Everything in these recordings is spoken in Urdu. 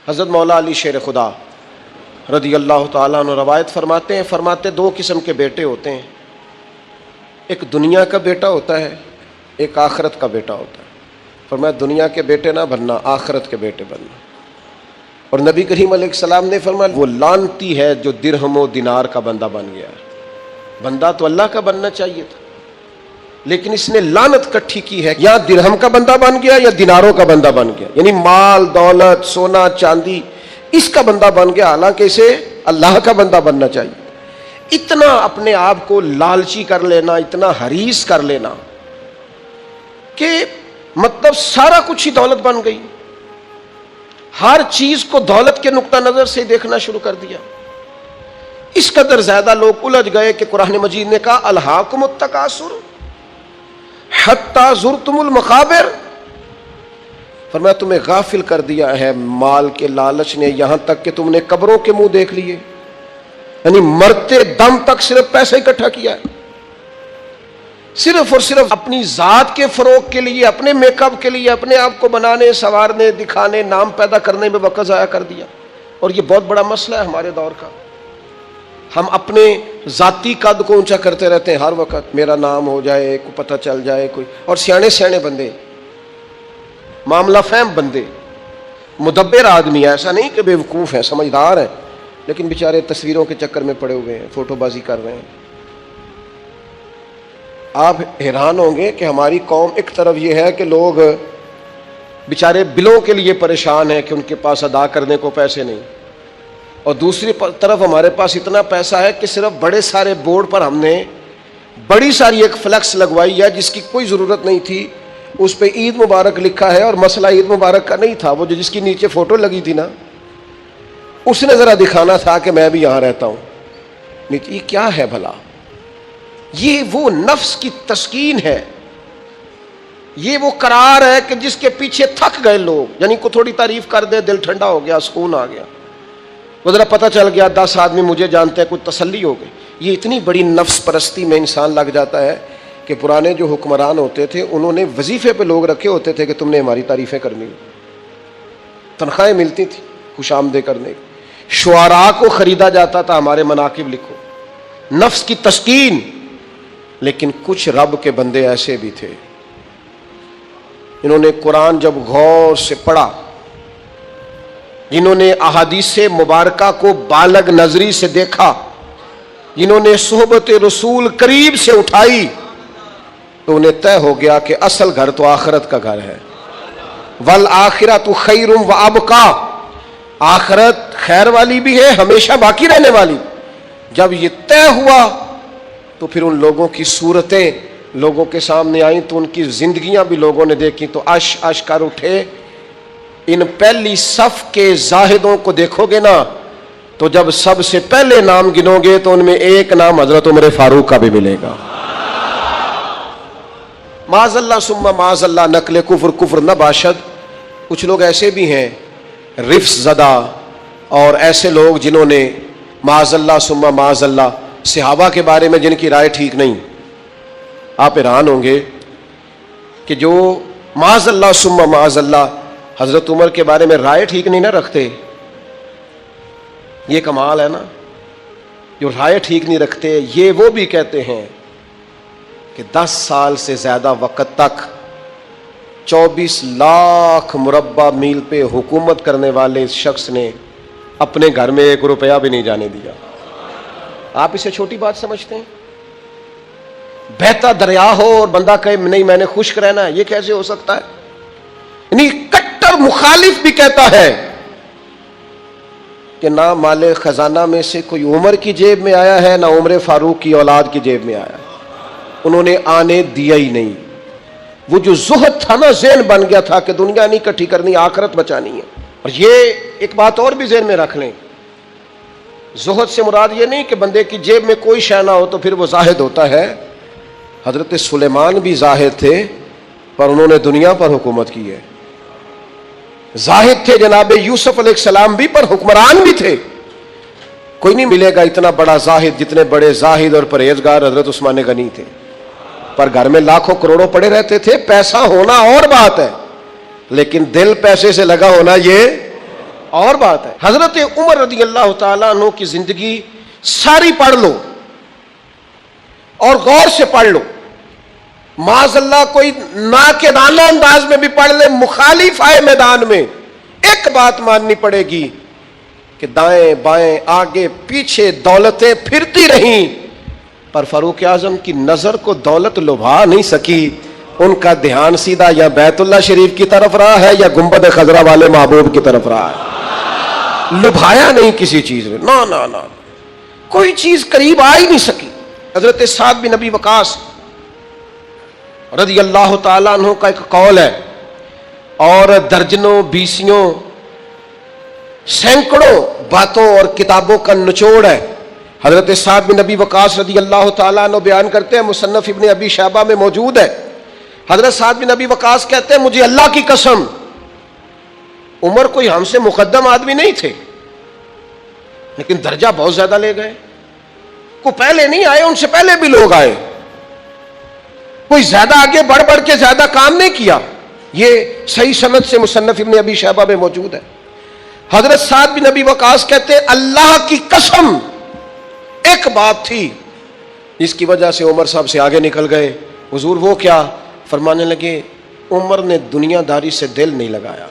حضرت مولا علی شیر خدا رضی اللہ تعالیٰ عنہ روایت فرماتے ہیں، فرماتے دو قسم کے بیٹے ہوتے ہیں، ایک دنیا کا بیٹا ہوتا ہے، ایک آخرت کا بیٹا ہوتا ہے۔ فرمایا دنیا کے بیٹے نہ بننا، آخرت کے بیٹے بننا۔ اور نبی کریم علیہ السلام نے فرمایا وہ لعنتی ہے جو درہم و دینار کا بندہ بن گیا ہے۔ بندہ تو اللہ کا بننا چاہیے تھا، لیکن اس نے لعنت کٹھی کی ہے، یا درہم کا بندہ بن گیا یا دیناروں کا بندہ بن گیا، یعنی مال دولت سونا چاندی اس کا بندہ بن گیا، حالانکہ اسے اللہ کا بندہ بننا چاہیے۔ اتنا اپنے آپ کو لالچی کر لینا، اتنا حریص کر لینا کہ مطلب سارا کچھ ہی دولت بن گئی، ہر چیز کو دولت کے نقطہ نظر سے دیکھنا شروع کر دیا۔ اس قدر زیادہ لوگ الجھ گئے کہ قرآن مجید نے کہا الہاکم التکاثر حتی زرتم المقابر، فرمایا تمہیں غافل کر دیا ہے مال کے لالچ نے، یہاں تک کہ تم نے قبروں کے منہ دیکھ لیے، یعنی مرتے دم تک صرف پیسہ اکٹھا کیا ہے، صرف اور صرف اپنی ذات کے فروغ کے لیے، اپنے میک اپ کے لیے، اپنے آپ کو بنانے سنوارنے دکھانے نام پیدا کرنے میں وقت ضائع کر دیا۔ اور یہ بہت بڑا مسئلہ ہے ہمارے دور کا، ہم اپنے ذاتی قد کو اونچا کرتے رہتے ہیں ہر وقت، میرا نام ہو جائے، کو پتہ چل جائے کوئی، اور سیانے سیانے بندے، معاملہ فہم بندے، مدبر آدمی، ایسا نہیں کہ بے وقوف ہیں، سمجھدار ہیں، لیکن بیچارے تصویروں کے چکر میں پڑے ہوئے ہیں، فوٹو بازی کر رہے ہیں۔ آپ حیران ہوں گے کہ ہماری قوم ایک طرف یہ ہے کہ لوگ بیچارے بلوں کے لیے پریشان ہیں کہ ان کے پاس ادا کرنے کو پیسے نہیں، اور دوسری طرف ہمارے پاس اتنا پیسہ ہے کہ صرف بڑے سارے بورڈ پر ہم نے بڑی ساری ایک فلیکس لگوائی ہے جس کی کوئی ضرورت نہیں تھی، اس پہ عید مبارک لکھا ہے، اور مسئلہ عید مبارک کا نہیں تھا، وہ جو جس کی نیچے فوٹو لگی تھی نا، اس نے ذرا دکھانا تھا کہ میں بھی یہاں رہتا ہوں۔ یہ کیا ہے بھلا؟ یہ وہ نفس کی تسکین ہے، یہ وہ قرار ہے کہ جس کے پیچھے تھک گئے لوگ، یعنی کو تھوڑی تعریف کر دے دل ٹھنڈا ہو گیا، سکون آ گیا، وہ ذرا پتہ چل گیا 10 آدمی مجھے جانتے ہیں، کچھ تسلی ہو گئی۔ یہ اتنی بڑی نفس پرستی میں انسان لگ جاتا ہے کہ پرانے جو حکمران ہوتے تھے انہوں نے وظیفے پہ لوگ رکھے ہوتے تھے کہ تم نے ہماری تعریفیں کرنی، تنخواہیں ملتی تھی خوش آمدے کرنے کی، شعراء کو خریدا جاتا تھا ہمارے مناقب لکھو، نفس کی تسکین۔ لیکن کچھ رب کے بندے ایسے بھی تھے، انہوں نے قرآن جب غور سے پڑھا، جنہوں نے احادیث مبارکہ کو بالغ نظری سے دیکھا، جنہوں نے صحبت رسول قریب سے اٹھائی، تو انہیں طے ہو گیا کہ اصل گھر تو آخرت کا گھر ہے، والآخرۃ خیر وابقیٰ، آخرت خیر والی بھی ہے، ہمیشہ باقی رہنے والی۔ جب یہ طے ہوا تو پھر ان لوگوں کی صورتیں لوگوں کے سامنے آئیں، تو ان کی زندگیاں بھی لوگوں نے دیکھی، تو اش کر اٹھے۔ ان پہلی صف کے زاہدوں کو دیکھو گے نا، تو جب سب سے پہلے نام گنو گے تو ان میں ایک نام حضرت عمر فاروق کا بھی ملے گا۔ معاذ اللہ ثم معاذ اللہ، نقل کفر نہ باشد۔ کچھ لوگ ایسے بھی ہیں رفس زدہ، اور ایسے لوگ جنہوں نے معاذ اللہ ثم معاذ اللہ صحابہ کے بارے میں جن کی رائے ٹھیک نہیں۔ آپ حیران ہوں گے کہ جو معاذ اللہ ثم معاذ اللہ حضرت عمر کے بارے میں رائے ٹھیک نہیں نہ رکھتے، یہ کمال ہے نا، جو رائے ٹھیک نہیں رکھتے، یہ وہ بھی کہتے ہیں کہ 10 سال سے زیادہ وقت تک 24 لاکھ مربع میل پہ حکومت کرنے والے اس شخص نے اپنے گھر میں 1 روپیہ بھی نہیں جانے دیا۔ آپ اسے چھوٹی بات سمجھتے ہیں؟ بہتا دریا ہو اور بندہ کہے نہیں میں نے خشک رہنا ہے، یہ کیسے ہو سکتا ہے؟ یعنی کٹر مخالف بھی کہتا ہے کہ نہ مال خزانہ میں سے کوئی عمر کی جیب میں آیا ہے، نہ عمر فاروق کی اولاد کی جیب میں آیا، انہوں نے آنے دیا ہی نہیں۔ وہ جو زہد تھا نا، ذہن بن گیا تھا کہ دنیا نہیں کٹھی کرنی، آخرت بچانی ہے۔ اور یہ ایک بات اور بھی ذہن میں رکھ لیں، زہد سے مراد یہ نہیں کہ بندے کی جیب میں کوئی شے نہ ہو تو پھر وہ زاہد ہوتا ہے۔ حضرت سلیمان بھی زاہد تھے، پر انہوں نے دنیا پر حکومت کی ہے۔ زاہد تھے جناب یوسف علیہ السلام بھی، پر حکمران بھی تھے۔ کوئی نہیں ملے گا اتنا بڑا زاہد جتنے بڑے زاہد اور پرہیزگار حضرت عثمان غنی تھے، پر گھر میں لاکھوں کروڑوں پڑے رہتے تھے۔ پیسہ ہونا اور بات ہے، لیکن دل پیسے سے لگا ہونا یہ اور بات ہے حضرت عمر رضی اللہ تعالیٰ عنہ کی زندگی ساری پڑھ لو اور غور سے پڑھ لو، معاذ اللہ کوئی ناقدانہ انداز میں بھی پڑھ لے، مخالف آئے میدان میں، ایک بات ماننی پڑے گی کہ دائیں بائیں آگے پیچھے دولتیں پھرتی رہیں، پر فاروق اعظم کی نظر کو دولت لبھا نہیں سکی، ان کا دھیان سیدھا یا بیت اللہ شریف کی طرف رہا ہے یا گنبد خضرا والے محبوب کی طرف رہا ہے، لبھایا نہیں کسی چیز نے، نا نا نا، کوئی چیز قریب آ ہی نہیں سکی۔ حضرت سعد بن ابی وقاص رضی اللہ تعالیٰ عنہ کا ایک قول ہے، اور درجنوں بیسیوں سینکڑوں باتوں اور کتابوں کا نچوڑ ہے۔ حضرت سعد بن ابی وقاص رضی اللہ تعالیٰ عنہ بیان کرتے ہیں، مصنف ابن ابی شیبہ میں موجود ہے، حضرت سعد بن ابی وقاص کہتے ہیں مجھے اللہ کی قسم عمر کوئی ہم سے مقدم آدمی نہیں تھے، لیکن درجہ بہت زیادہ لے گئے، کوئی پہلے نہیں آئے، ان سے پہلے بھی لوگ آئے، کوئی زیادہ آگے بڑھ بڑھ کے زیادہ کام نہیں کیا، یہ صحیح سند سے مصنف ابن ابی شیبہ میں موجود ہے۔ حضرت سعد بن ابی وقاص کہتے ہیں اللہ کی قسم ایک بات تھی جس کی وجہ سے عمر صاحب سے آگے نکل گئے، حضور وہ کیا؟ فرمانے لگے عمر نے دنیا داری سے دل نہیں لگایا،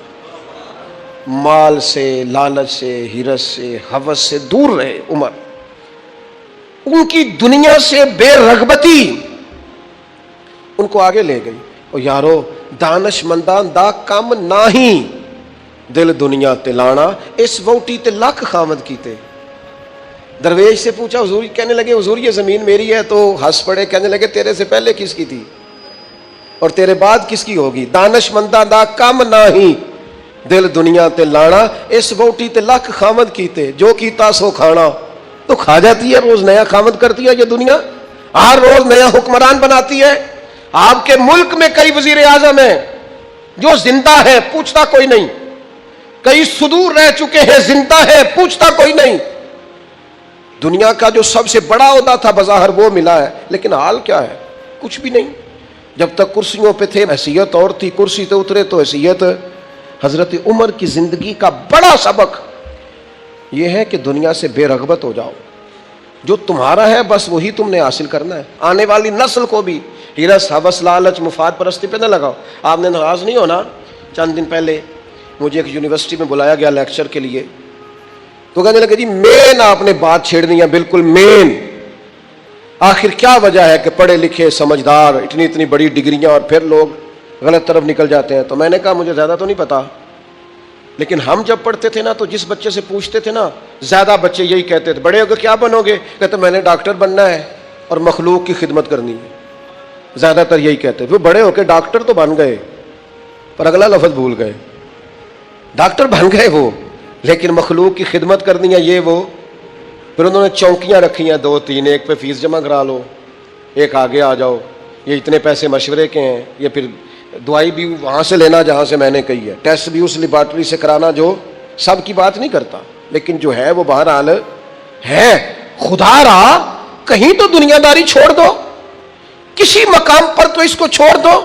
مال سے، لالچ سے، ہرس سے، ہوس سے دور رہے عمر، ان کی دنیا سے بے رغبتی ان کو آگے لے گئی۔ اور یارو دانش مندان دا کم نہ ہی دل دنیا تے لانا، اس ووٹی تے لاکھ خامد کیتے۔ درویش سے پوچھا حضور، کہنے لگے حضور یہ زمین میری ہے، تو ہنس پڑے، کہنے لگے تیرے سے پہلے کس کی تھی اور تیرے بعد کس کی ہوگی؟ دانش مندہ دا کم نہ ہی دل دنیا تے لانا، اس ووٹی تے لاکھ خامد کیتے، جو کیتا سو کھانا۔ تو کھا جاتی ہے، روز نیا خامد کرتی ہے یہ دنیا، ہر روز نیا حکمران بناتی ہے۔ آپ کے ملک میں کئی وزیر اعظم ہیں جو زندہ ہے، پوچھتا کوئی نہیں، کئی صدور رہ چکے ہیں، زندہ ہے، پوچھتا کوئی نہیں۔ دنیا کا جو سب سے بڑا عہدہ تھا بظاہر وہ ملا ہے، لیکن حال کیا ہے؟ کچھ بھی نہیں۔ جب تک کرسیوں پہ تھے حیثیت اور تھی، کرسی سے اترے تو حیثیت۔ حضرت عمر کی زندگی کا بڑا سبق یہ ہے کہ دنیا سے بے رغبت ہو جاؤ، جو تمہارا ہے بس وہی تم نے حاصل کرنا ہے۔ آنے والی نسل کو بھی ہرس، ہوس، لالچ، مفاد پرستی پہ نہ لگاؤ۔ آپ نے ناراض نہیں ہونا، چند دن پہلے مجھے ایک یونیورسٹی میں بلایا گیا لیکچر کے لیے، تو کہنے لگے جی مین آپ نے بات چھیڑنی ہے، بالکل مین، آخر کیا وجہ ہے کہ پڑھے لکھے سمجھدار اتنی اتنی بڑی ڈگریاں اور پھر لوگ غلط طرف نکل جاتے ہیں؟ تو میں نے کہا مجھے زیادہ تو نہیں پتا، لیکن ہم جب پڑھتے تھے نا تو جس بچے سے پوچھتے تھے نا، زیادہ بچے یہی کہتے تھے بڑے ہو کے کیا بنو گے؟ کہتے میں نے ڈاکٹر بننا ہے اور مخلوق کی خدمت کرنی ہے، زیادہ تر یہی کہتے تھے۔ بڑے ہو کے ڈاکٹر تو بن گئے پر اگلا لفظ بھول گئے، ڈاکٹر بن گئے وہ، لیکن مخلوق کی خدمت کرنی ہے یہ وہ۔ پھر انہوں نے چونکیاں رکھی ہیں 2-3، ایک پہ فیس جمع کرا لو، ایک آگے آ جاؤ، یہ اتنے پیسے مشورے کے ہیں، یہ پھر دوائی بھی وہاں سے لینا جہاں سے میں نے کہی ہے، ٹیسٹ بھی اس لیبارٹری سے کرانا جو سب کی بات نہیں کرتا، لیکن جو ہے وہ بہرحال ہے۔ خدا را کہیں تو دنیا داری چھوڑ دو، کسی مقام پر تو اس کو چھوڑ دو۔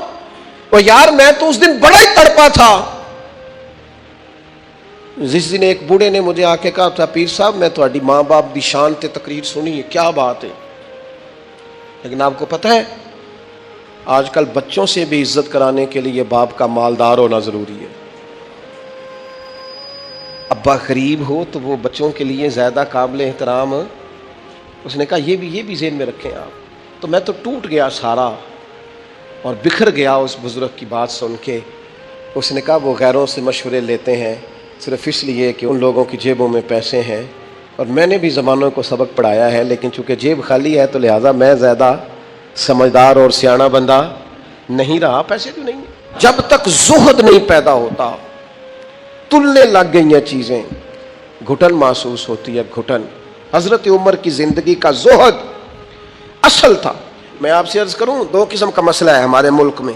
اور یار میں تو اس دن بڑا ہی تڑپا تھا، جس دن ایک بوڑھے نے مجھے آ کے کہا تھا پیر صاحب میں تہاڈی ماں باپ دی شان تے تقریر سنی ہے، کیا بات ہے، لیکن آپ کو پتہ ہے آج کل بچوں سے بھی عزت کرانے کے لیے باپ کا مالدار ہونا ضروری ہے۔ ابا غریب ہو تو وہ بچوں کے لیے زیادہ قابل احترام۔ اس نے کہا یہ بھی ذہن میں رکھیں آپ۔ تو میں تو ٹوٹ گیا سارا اور بکھر گیا اس بزرگ کی بات سن کے۔ اس نے کہا وہ غیروں سے مشورے لیتے ہیں صرف اس لیے کہ ان لوگوں کی جیبوں میں پیسے ہیں، اور میں نے بھی زمانوں کو سبق پڑھایا ہے، لیکن چونکہ جیب خالی ہے تو لہٰذا میں زیادہ سمجھدار اور سیاںا بندہ نہیں رہا۔ پیسے تو نہیں، جب تک زہد نہیں پیدا ہوتا تلنے لگ گئی ہیں چیزیں، گھٹن محسوس ہوتی ہے، گھٹن۔ حضرت عمر کی زندگی کا زہد اصل تھا۔ میں آپ سے عرض کروں 2 قسم کا مسئلہ ہے ہمارے ملک میں،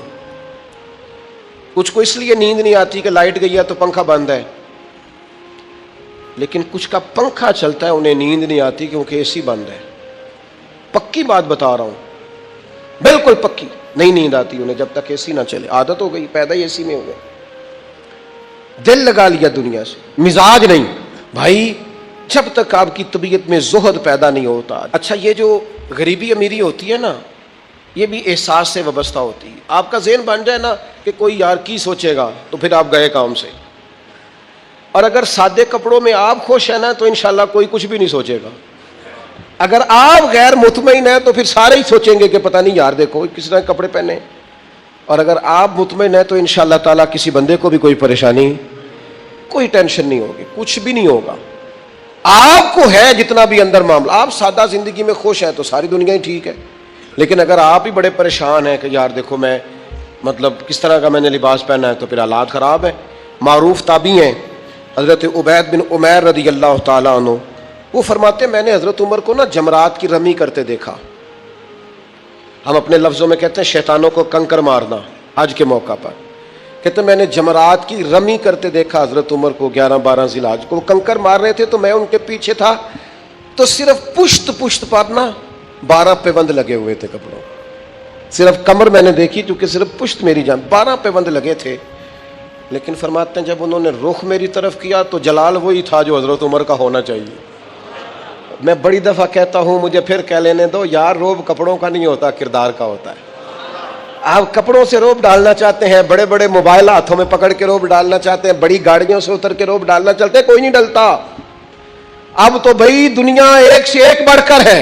کچھ کو اس لیے نیند نہیں آتی کہ لائٹ گئی ہے تو پنکھا بند ہے، لیکن کچھ کا پنکھا چلتا ہے انہیں نیند نہیں آتی کیونکہ اے سی بند ہے۔ پکی بات بتا رہا ہوں، بالکل پکی، نہیں نیند آتی انہیں جب تک اے سی نہ چلے، عادت ہو گئی، پیدا ہی اے سی میں ہو گئے۔ دل لگا لیا دنیا سے، مزاج نہیں بھائی، جب تک آپ کی طبیعت میں زہد پیدا نہیں ہوتا۔ اچھا یہ جو غریبی امیری ہوتی ہے نا، یہ بھی احساس سے وابستہ ہوتی ہے۔ آپ کا ذہن بن جائے نا کہ کوئی یار کی سوچے گا، تو پھر آپ گئے کام سے۔ اور اگر سادے کپڑوں میں آپ خوش ہیں نا تو انشاءاللہ کوئی کچھ بھی نہیں سوچے گا۔ اگر آپ غیر مطمئن ہیں تو پھر سارے ہی سوچیں گے کہ پتہ نہیں یار دیکھو کس طرح کپڑے پہنے۔ اور اگر آپ مطمئن ہیں تو انشاءاللہ تعالیٰ کسی بندے کو بھی کوئی پریشانی، کوئی ٹینشن نہیں ہوگی، کچھ بھی نہیں ہوگا۔ آپ کو ہے جتنا بھی اندر معاملہ، آپ سادہ زندگی میں خوش ہیں تو ساری دنیا ہی ٹھیک ہے۔ لیکن اگر آپ ہی بڑے پریشان ہیں کہ یار دیکھو میں مطلب کس طرح کا میں نے لباس پہنا ہے، تو پھر حالات خراب ہیں۔ معروف تابعی ہیں حضرت عبید بن عمیر رضی اللہ تعالیٰ عنہ، وہ فرماتے ہیں میں نے حضرت عمر کو نا جمرات کی رمی کرتے دیکھا۔ ہم اپنے لفظوں میں کہتے ہیں شیطانوں کو کنکر مارنا، حج کے موقع پر کہتے ہیں میں نے جمرات کی رمی کرتے دیکھا حضرت عمر کو 11-12 ذی الحج کو، وہ کنکر مار رہے تھے تو میں ان کے پیچھے تھا، تو صرف پشت پر نا 12 پیوند لگے ہوئے تھے کپڑوں، صرف کمر میں نے دیکھی کیونکہ صرف پشت میری جان 12 پیوند لگے تھے۔ لیکن فرماتے ہیں جب انہوں نے رخ میری طرف کیا تو جلال وہی تھا جو حضرت عمر کا ہونا چاہیے۔ میں بڑی دفعہ کہتا ہوں، مجھے پھر کہہ لینے دو، یار روب کپڑوں کا نہیں ہوتا، کردار کا ہوتا ہے۔ آپ کپڑوں سے روب ڈالنا چاہتے ہیں، بڑے بڑے موبائل ہاتھوں میں پکڑ کے روب ڈالنا چاہتے ہیں، بڑی گاڑیوں سے اتر کے روب ڈالنا چاہتے ہیں، کوئی نہیں ڈلتا۔ اب تو بھائی دنیا ایک سے ایک بڑھ کر ہے۔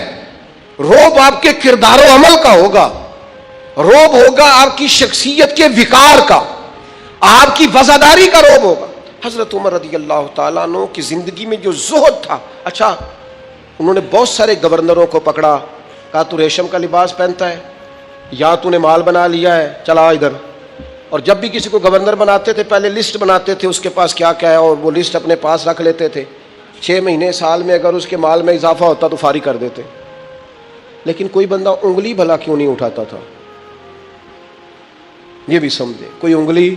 روب آپ کے کردار و عمل کا ہوگا، روب ہوگا آپ کی شخصیت کے وقار کا، آپ کی وفاداری کا روب ہوگا۔ حضرت عمر رضی اللہ تعالیٰ عنہ کی زندگی میں جو زہد تھا، اچھا انہوں نے بہت سارے گورنروں کو پکڑا، کہا تو ریشم کا لباس پہنتا ہے یا تو نے مال بنا لیا ہے، چلا ادھر۔ اور جب بھی کسی کو گورنر بناتے تھے پہلے لسٹ بناتے تھے اس کے پاس کیا کیا ہے، اور وہ لسٹ اپنے پاس رکھ لیتے تھے۔ 6 مہینے سال میں اگر اس کے مال میں اضافہ ہوتا تو فارغ کر دیتے۔ لیکن کوئی بندہ انگلی بھلا کیوں نہیں اٹھاتا تھا، یہ بھی سمجھے۔ کوئی انگلی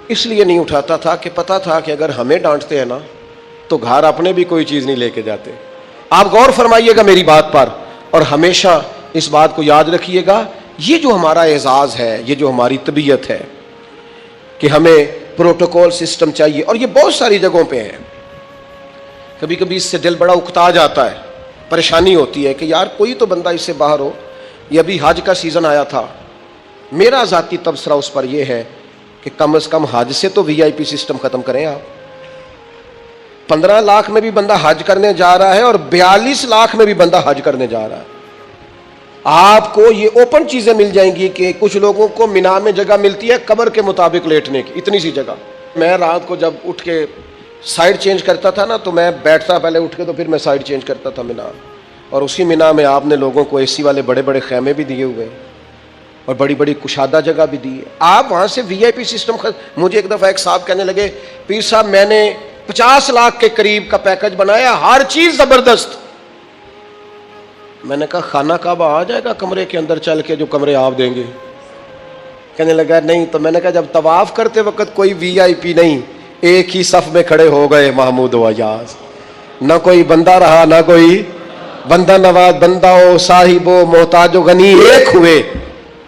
اس لیے نہیں اٹھاتا تھا کہ پتا تھا کہ اگر ہمیں ڈانٹتے ہیں نا تو گھر اپنے بھی کوئی چیز نہیں لے کے جاتے۔ آپ غور فرمائیے گا میری بات پر، اور ہمیشہ اس بات کو یاد رکھیے گا، یہ جو ہمارا اعزاز ہے، یہ جو ہماری طبیعت ہے کہ ہمیں پروٹوکول سسٹم چاہیے، اور یہ بہت ساری جگہوں پہ ہے۔ کبھی کبھی اس سے دل بڑا اکتا جاتا ہے، پریشانی ہوتی ہے کہ یار کوئی تو بندہ اس سے باہر ہو۔ یہ ابھی حج کا سیزن آیا تھا، میرا ذاتی تبصرہ اس پر یہ ہے کہ کم از کم حج سے تو وی آئی پی سسٹم ختم کریں آپ۔ 15 لاکھ میں بھی بندہ حج کرنے جا رہا ہے اور 42 لاکھ میں بھی بندہ حج کرنے جا رہا ہے۔ آپ کو یہ اوپن چیزیں مل جائیں گی کہ کچھ لوگوں کو مینا میں جگہ ملتی ہے قبر کے مطابق لیٹنے کی، اتنی سی جگہ۔ میں رات کو جب اٹھ کے سائڈ چینج کرتا تھا نا تو میں بیٹھتا پہلے اٹھ کے، تو پھر میں سائڈ چینج کرتا تھا مینا، اور اسی مینا میں آپ نے لوگوں کو اے سی والے بڑے بڑے خیمے بھی دیے ہوئے اور بڑی بڑی کشادہ جگہ بھی دی ہے۔ آپ وہاں سے وی آئی پی سسٹم مجھے ایک دفعہ ایک صاحب کہنے لگے، پیر صاحب میں نے 50 لاکھ کے قریب کا پیکج بنایا، ہر چیز زبردست۔ میں نے کہا خانہ کعبہ آ جائے گا کمرے کے اندر چل کے جو کمرے آپ دیں گے؟ کہنے لگا نہیں۔ تو میں نے کہا جب طواف کرتے وقت کوئی وی آئی پی نہیں، ایک ہی صف میں کھڑے ہو گئے محمود و ایاز، نہ کوئی بندہ رہا نہ کوئی بندہ نواز، بندہ ہو صاحب و محتاج و غنی ایک ہوئے،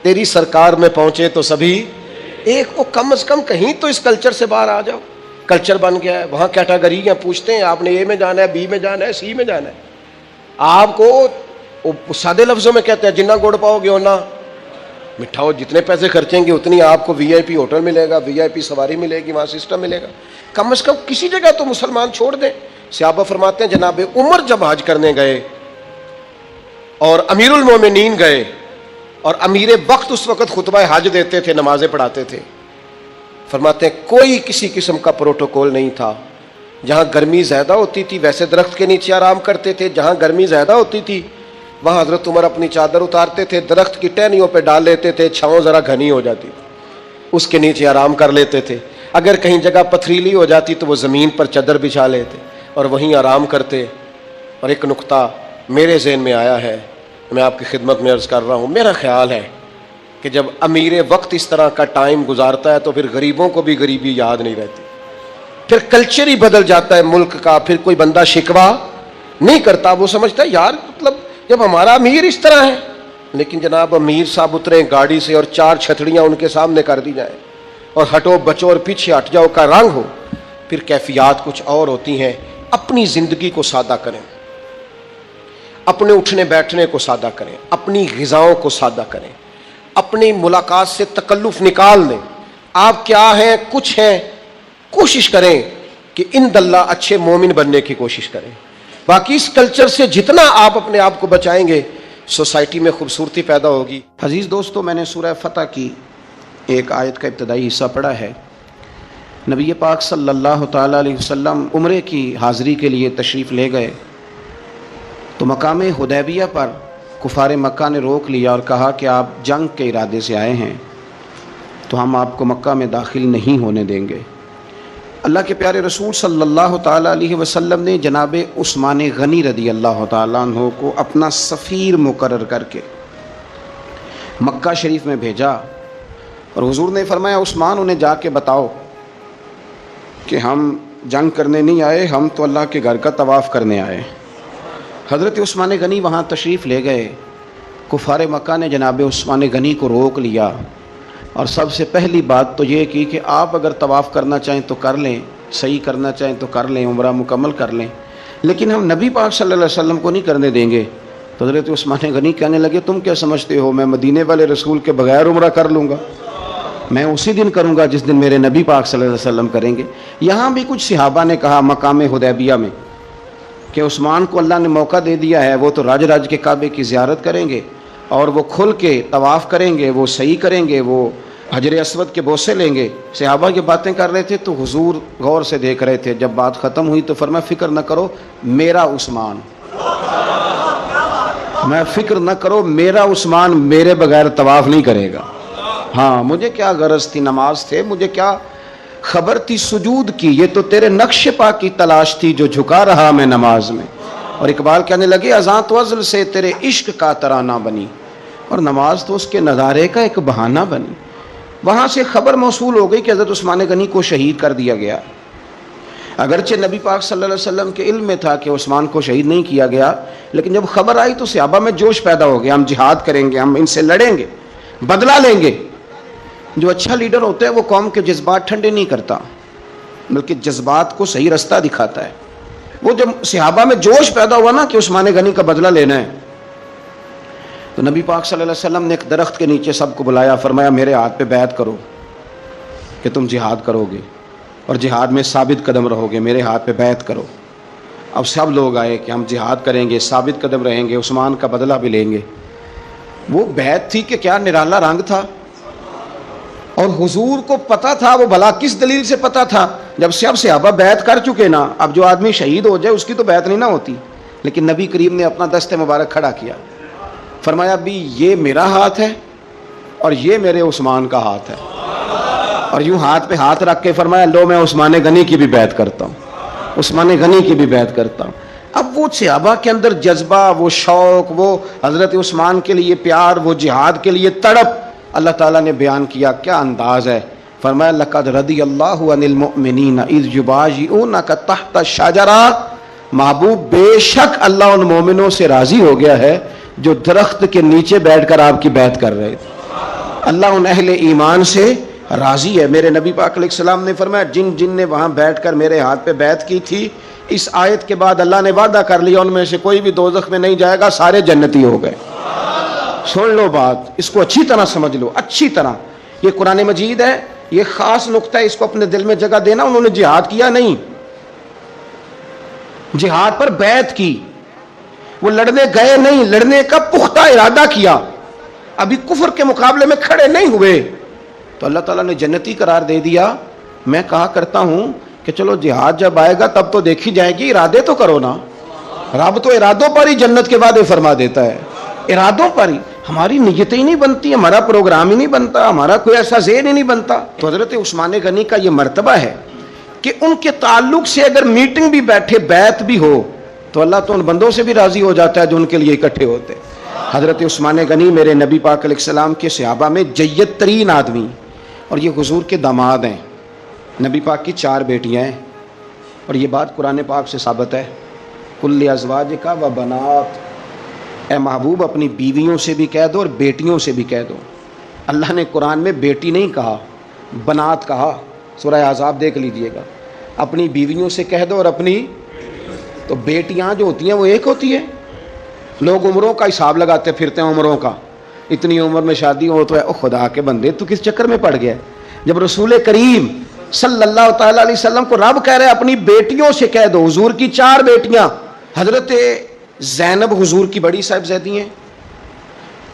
تیری سرکار میں پہنچے تو سبھی ایک۔ وہ کم از کم کہیں تو اس کلچر سے باہر آ جاؤ۔ کلچر بن گیا ہے، وہاں کیٹاگریاں پوچھتے ہیں، آپ نے اے میں جانا ہے، بی میں جانا ہے، سی میں جانا ہے۔ آپ کو سادے لفظوں میں کہتے ہیں جنہ گڑ پاؤ گے اتنا مٹھا ہو، جتنے پیسے خرچیں گے اتنی آپ کو وی آئی پی ہوٹل ملے گا، وی آئی پی سواری ملے گی، وہاں سسٹم ملے گا۔ کم از کم کسی جگہ تو مسلمان چھوڑ دیں۔ صحابہ فرماتے ہیں جناب عمر جب حج کرنے گئے اور امیر المومنین گئے، اور امیر وقت اس وقت خطبہ حج دیتے تھے، نمازیں پڑھاتے تھے، فرماتے ہیں کوئی کسی قسم کا پروٹوکول نہیں تھا۔ جہاں گرمی زیادہ ہوتی تھی ویسے درخت کے نیچے آرام کرتے تھے، جہاں گرمی زیادہ ہوتی تھی وہاں حضرت عمر اپنی چادر اتارتے تھے، درخت کی ٹہنیوں پہ ڈال لیتے تھے، چھاؤں ذرا گھنی ہو جاتی تھی، اس کے نیچے آرام کر لیتے تھے۔ اگر کہیں جگہ پتھریلی ہو جاتی تو وہ زمین پر چادر بچھا لیتے اور وہیں آرام کرتے۔ اور ایک نقطہ میرے ذہن میں آیا ہے، میں آپ کی خدمت میں عرض کر رہا ہوں، میرا خیال ہے کہ جب امیر وقت اس طرح کا ٹائم گزارتا ہے تو پھر غریبوں کو بھی غریبی یاد نہیں رہتی، پھر کلچر ہی بدل جاتا ہے ملک کا، پھر کوئی بندہ شکوہ نہیں کرتا، وہ سمجھتا ہے یار مطلب جب ہمارا امیر اس طرح ہے۔ لیکن جناب امیر صاحب اترے گاڑی سے اور 4 چھتڑیاں ان کے سامنے کر دی جائیں اور ہٹو بچو اور پیچھے ہٹ جاؤ کا رنگ ہو، پھر کیفیات کچھ اور ہوتی ہیں۔ اپنی زندگی کو سادہ کریں، اپنے اٹھنے بیٹھنے کو سادہ کریں، اپنی غذاؤں کو سادہ کریں، اپنی ملاقات سے تکلف نکال دیں۔ آپ کیا ہیں، کچھ ہیں، کوشش کریں کہ اند اللہ اچھے مومن بننے کی کوشش کریں۔ باقی اس کلچر سے جتنا آپ اپنے آپ کو بچائیں گے، سوسائٹی میں خوبصورتی پیدا ہوگی۔ عزیز دوستو، میں نے سورہ فتح کی ایک آیت کا ابتدائی حصہ پڑھا ہے۔ نبی پاک صلی اللہ تعالیٰ علیہ وسلم عمرے کی حاضری کے لیے تشریف لے گئے تو مقام حدیبیہ پر کفار مکہ نے روک لیا اور کہا کہ آپ جنگ کے ارادے سے آئے ہیں تو ہم آپ کو مکہ میں داخل نہیں ہونے دیں گے۔ اللہ کے پیارے رسول صلی اللہ تعالیٰ علیہ وسلم نے جناب عثمان غنی رضی اللہ تعالیٰ عنہ کو اپنا سفیر مقرر کر کے مکہ شریف میں بھیجا، اور حضور نے فرمایا عثمان انہیں جا کے بتاؤ کہ ہم جنگ کرنے نہیں آئے، ہم تو اللہ کے گھر کا طواف کرنے آئے۔ حضرت عثمان غنی وہاں تشریف لے گئے۔ کفار مکہ نے جناب عثمان غنی کو روک لیا، اور سب سے پہلی بات تو یہ کی کہ آپ اگر طواف کرنا چاہیں تو کر لیں، صحیح کرنا چاہیں تو کر لیں، عمرہ مکمل کر لیں، لیکن ہم نبی پاک صلی اللہ علیہ وسلم کو نہیں کرنے دیں گے۔ تو حضرت عثمان غنی کہنے لگے تم کیا سمجھتے ہو میں مدینے والے رسول کے بغیر عمرہ کر لوں گا؟ میں اسی دن کروں گا جس دن میرے نبی پاک صلی اللہ علیہ وسلم کریں گے۔ یہاں بھی کچھ صحابہ نے کہا مقام حدیبیہ میں کہ عثمان کو اللہ نے موقع دے دیا ہے، وہ تو راج کے کعبے کی زیارت کریں گے اور وہ کھل کے طواف کریں گے، وہ صحیح کریں گے، وہ حجر اسود کے بوسے لیں گے۔ صحابہ کی باتیں کر رہے تھے تو حضور غور سے دیکھ رہے تھے۔ جب بات ختم ہوئی تو فرمایا فکر نہ کرو میرا عثمان، میں فکر نہ کرو میرا عثمان میرے بغیر طواف نہیں کرے گا۔ ہاں مجھے کیا غرض تھی نماز تھے، مجھے کیا خبر تھی سجود کی، یہ تو تیرے نقش پا کی تلاش تھی جو جھکا رہا میں نماز میں۔ اور اقبال کہنے لگے اذاں تو ازل سے تیرے عشق کا ترانہ بنی، اور نماز تو اس کے نظارے کا ایک بہانہ بنی۔ وہاں سے خبر موصول ہو گئی کہ حضرت عثمان غنی کو شہید کر دیا گیا۔ اگرچہ نبی پاک صلی اللہ علیہ وسلم کے علم میں تھا کہ عثمان کو شہید نہیں کیا گیا، لیکن جب خبر آئی تو صحابہ میں جوش پیدا ہو گیا، ہم جہاد کریں گے، ہم ان سے لڑیں گے، بدلہ لیں گے۔ جو اچھا لیڈر ہوتا ہے وہ قوم کے جذبات ٹھنڈے نہیں کرتا بلکہ جذبات کو صحیح رستہ دکھاتا ہے۔ وہ جب صحابہ میں جوش پیدا ہوا نا کہ عثمان غنی کا بدلہ لینا ہے، تو نبی پاک صلی اللہ علیہ وسلم نے ایک درخت کے نیچے سب کو بلایا، فرمایا میرے ہاتھ پہ بیعت کرو کہ تم جہاد کرو گے اور جہاد میں ثابت قدم رہو گے، میرے ہاتھ پہ بیعت کرو۔ اب سب لوگ آئے کہ ہم جہاد کریں گے، ثابت قدم رہیں گے، عثمان کا بدلہ بھی لیں گے۔ وہ بیعت تھی کہ کیا نرالا رنگ تھا، اور حضور کو پتا تھا، وہ بھلا کس دلیل سے پتا تھا؟ جب سب صحابہ بیعت کر چکے نا، اب جو آدمی شہید ہو جائے اس کی تو بیعت نہیں نہ ہوتی، لیکن نبی کریم نے اپنا دست مبارک کھڑا کیا، فرمایا بھی یہ میرا ہاتھ ہے اور یہ میرے عثمان کا ہاتھ ہے، اور یوں ہاتھ پہ ہاتھ رکھ کے فرمایا لو میں عثمان غنی کی بھی بیعت کرتا ہوں، عثمان غنی کی بھی بیعت کرتا ہوں۔ اب وہ صحابہ کے اندر جذبہ، وہ شوق، وہ حضرت عثمان کے لیے پیار، وہ جہاد کے لیے تڑپ اللہ تعالیٰ نے بیان کیا۔ کیا انداز ہے، فرمایا لقد رضی اللہ عن المؤمنین اذ یبایعونک تحت الشجرہ، محبوب بے شک اللہ ان مومنوں سے راضی ہو گیا ہے جو درخت کے نیچے بیٹھ کر آپ کی بیعت کر رہے تھے۔ اللہ ان اہل ایمان سے راضی ہے۔ میرے نبی پاک علیہ السلام نے فرمایا جن نے وہاں بیٹھ کر میرے ہاتھ پہ بیعت کی تھی، اس آیت کے بعد اللہ نے وعدہ کر لیا ان میں سے کوئی بھی دوزخ میں نہیں جائے گا، سارے جنتی ہو گئے۔ سن لو بات، اس کو اچھی طرح سمجھ لو، اچھی طرح۔ یہ قرآن مجید ہے، یہ خاص نقطہ ہے، اس کو اپنے دل میں جگہ دینا۔ انہوں نے جہاد کیا نہیں، جہاد پر بیعت کی، وہ لڑنے گئے نہیں، لڑنے کا پختہ ارادہ کیا، ابھی کفر کے مقابلے میں کھڑے نہیں ہوئے تو اللہ تعالیٰ نے جنتی قرار دے دیا۔ میں کہا کرتا ہوں کہ چلو جہاد جب آئے گا تب تو دیکھی جائے گی، ارادے تو کرو نا۔ رب تو ارادوں پر ہی جنت کے وعدے فرما دیتا ہے، ارادوں پر ہی۔ ہماری نیتیں ہی نہیں بنتی، ہمارا پروگرام ہی نہیں بنتا، ہمارا کوئی ایسا ذہن ہی نہیں بنتا۔ تو حضرت عثمان غنی کا یہ مرتبہ ہے کہ ان کے تعلق سے اگر میٹنگ بھی بیٹھے، بیعت بھی ہو، تو اللہ تو ان بندوں سے بھی راضی ہو جاتا ہے جو ان کے لیے اکٹھے ہوتے۔ حضرت عثمان غنی میرے نبی پاک علیہ السلام کے صحابہ میں جید ترین آدمی، اور یہ حضور کے داماد ہیں۔ نبی پاک کی 4 بیٹیاں ہیں، اور یہ بات قرآن پاک سے ثابت ہے، کل ازواجک و بنات، اے محبوب اپنی بیویوں سے بھی کہہ دو اور بیٹیوں سے بھی کہہ دو۔ اللہ نے قرآن میں بیٹی نہیں کہا، بنات کہا، سورہ احزاب دیکھ لیجئے گا. اپنی بیویوں سے کہہ دو اور اپنی، تو بیٹیاں جو ہوتی ہیں وہ ایک ہوتی ہے. لوگ عمروں کا حساب لگاتے پھرتے ہیں، عمروں کا، اتنی عمر میں شادی ہو تو ہے. او خدا کے بندے، تو کس چکر میں پڑ گیا؟ جب رسول کریم صلی اللہ تعالی علیہ وسلم کو رب کہہ رہے اپنی بیٹیوں سے کہہ دو. حضور کی 4 بیٹیاں، حضرت زینب حضور کی بڑی صاحبزادی ہیں،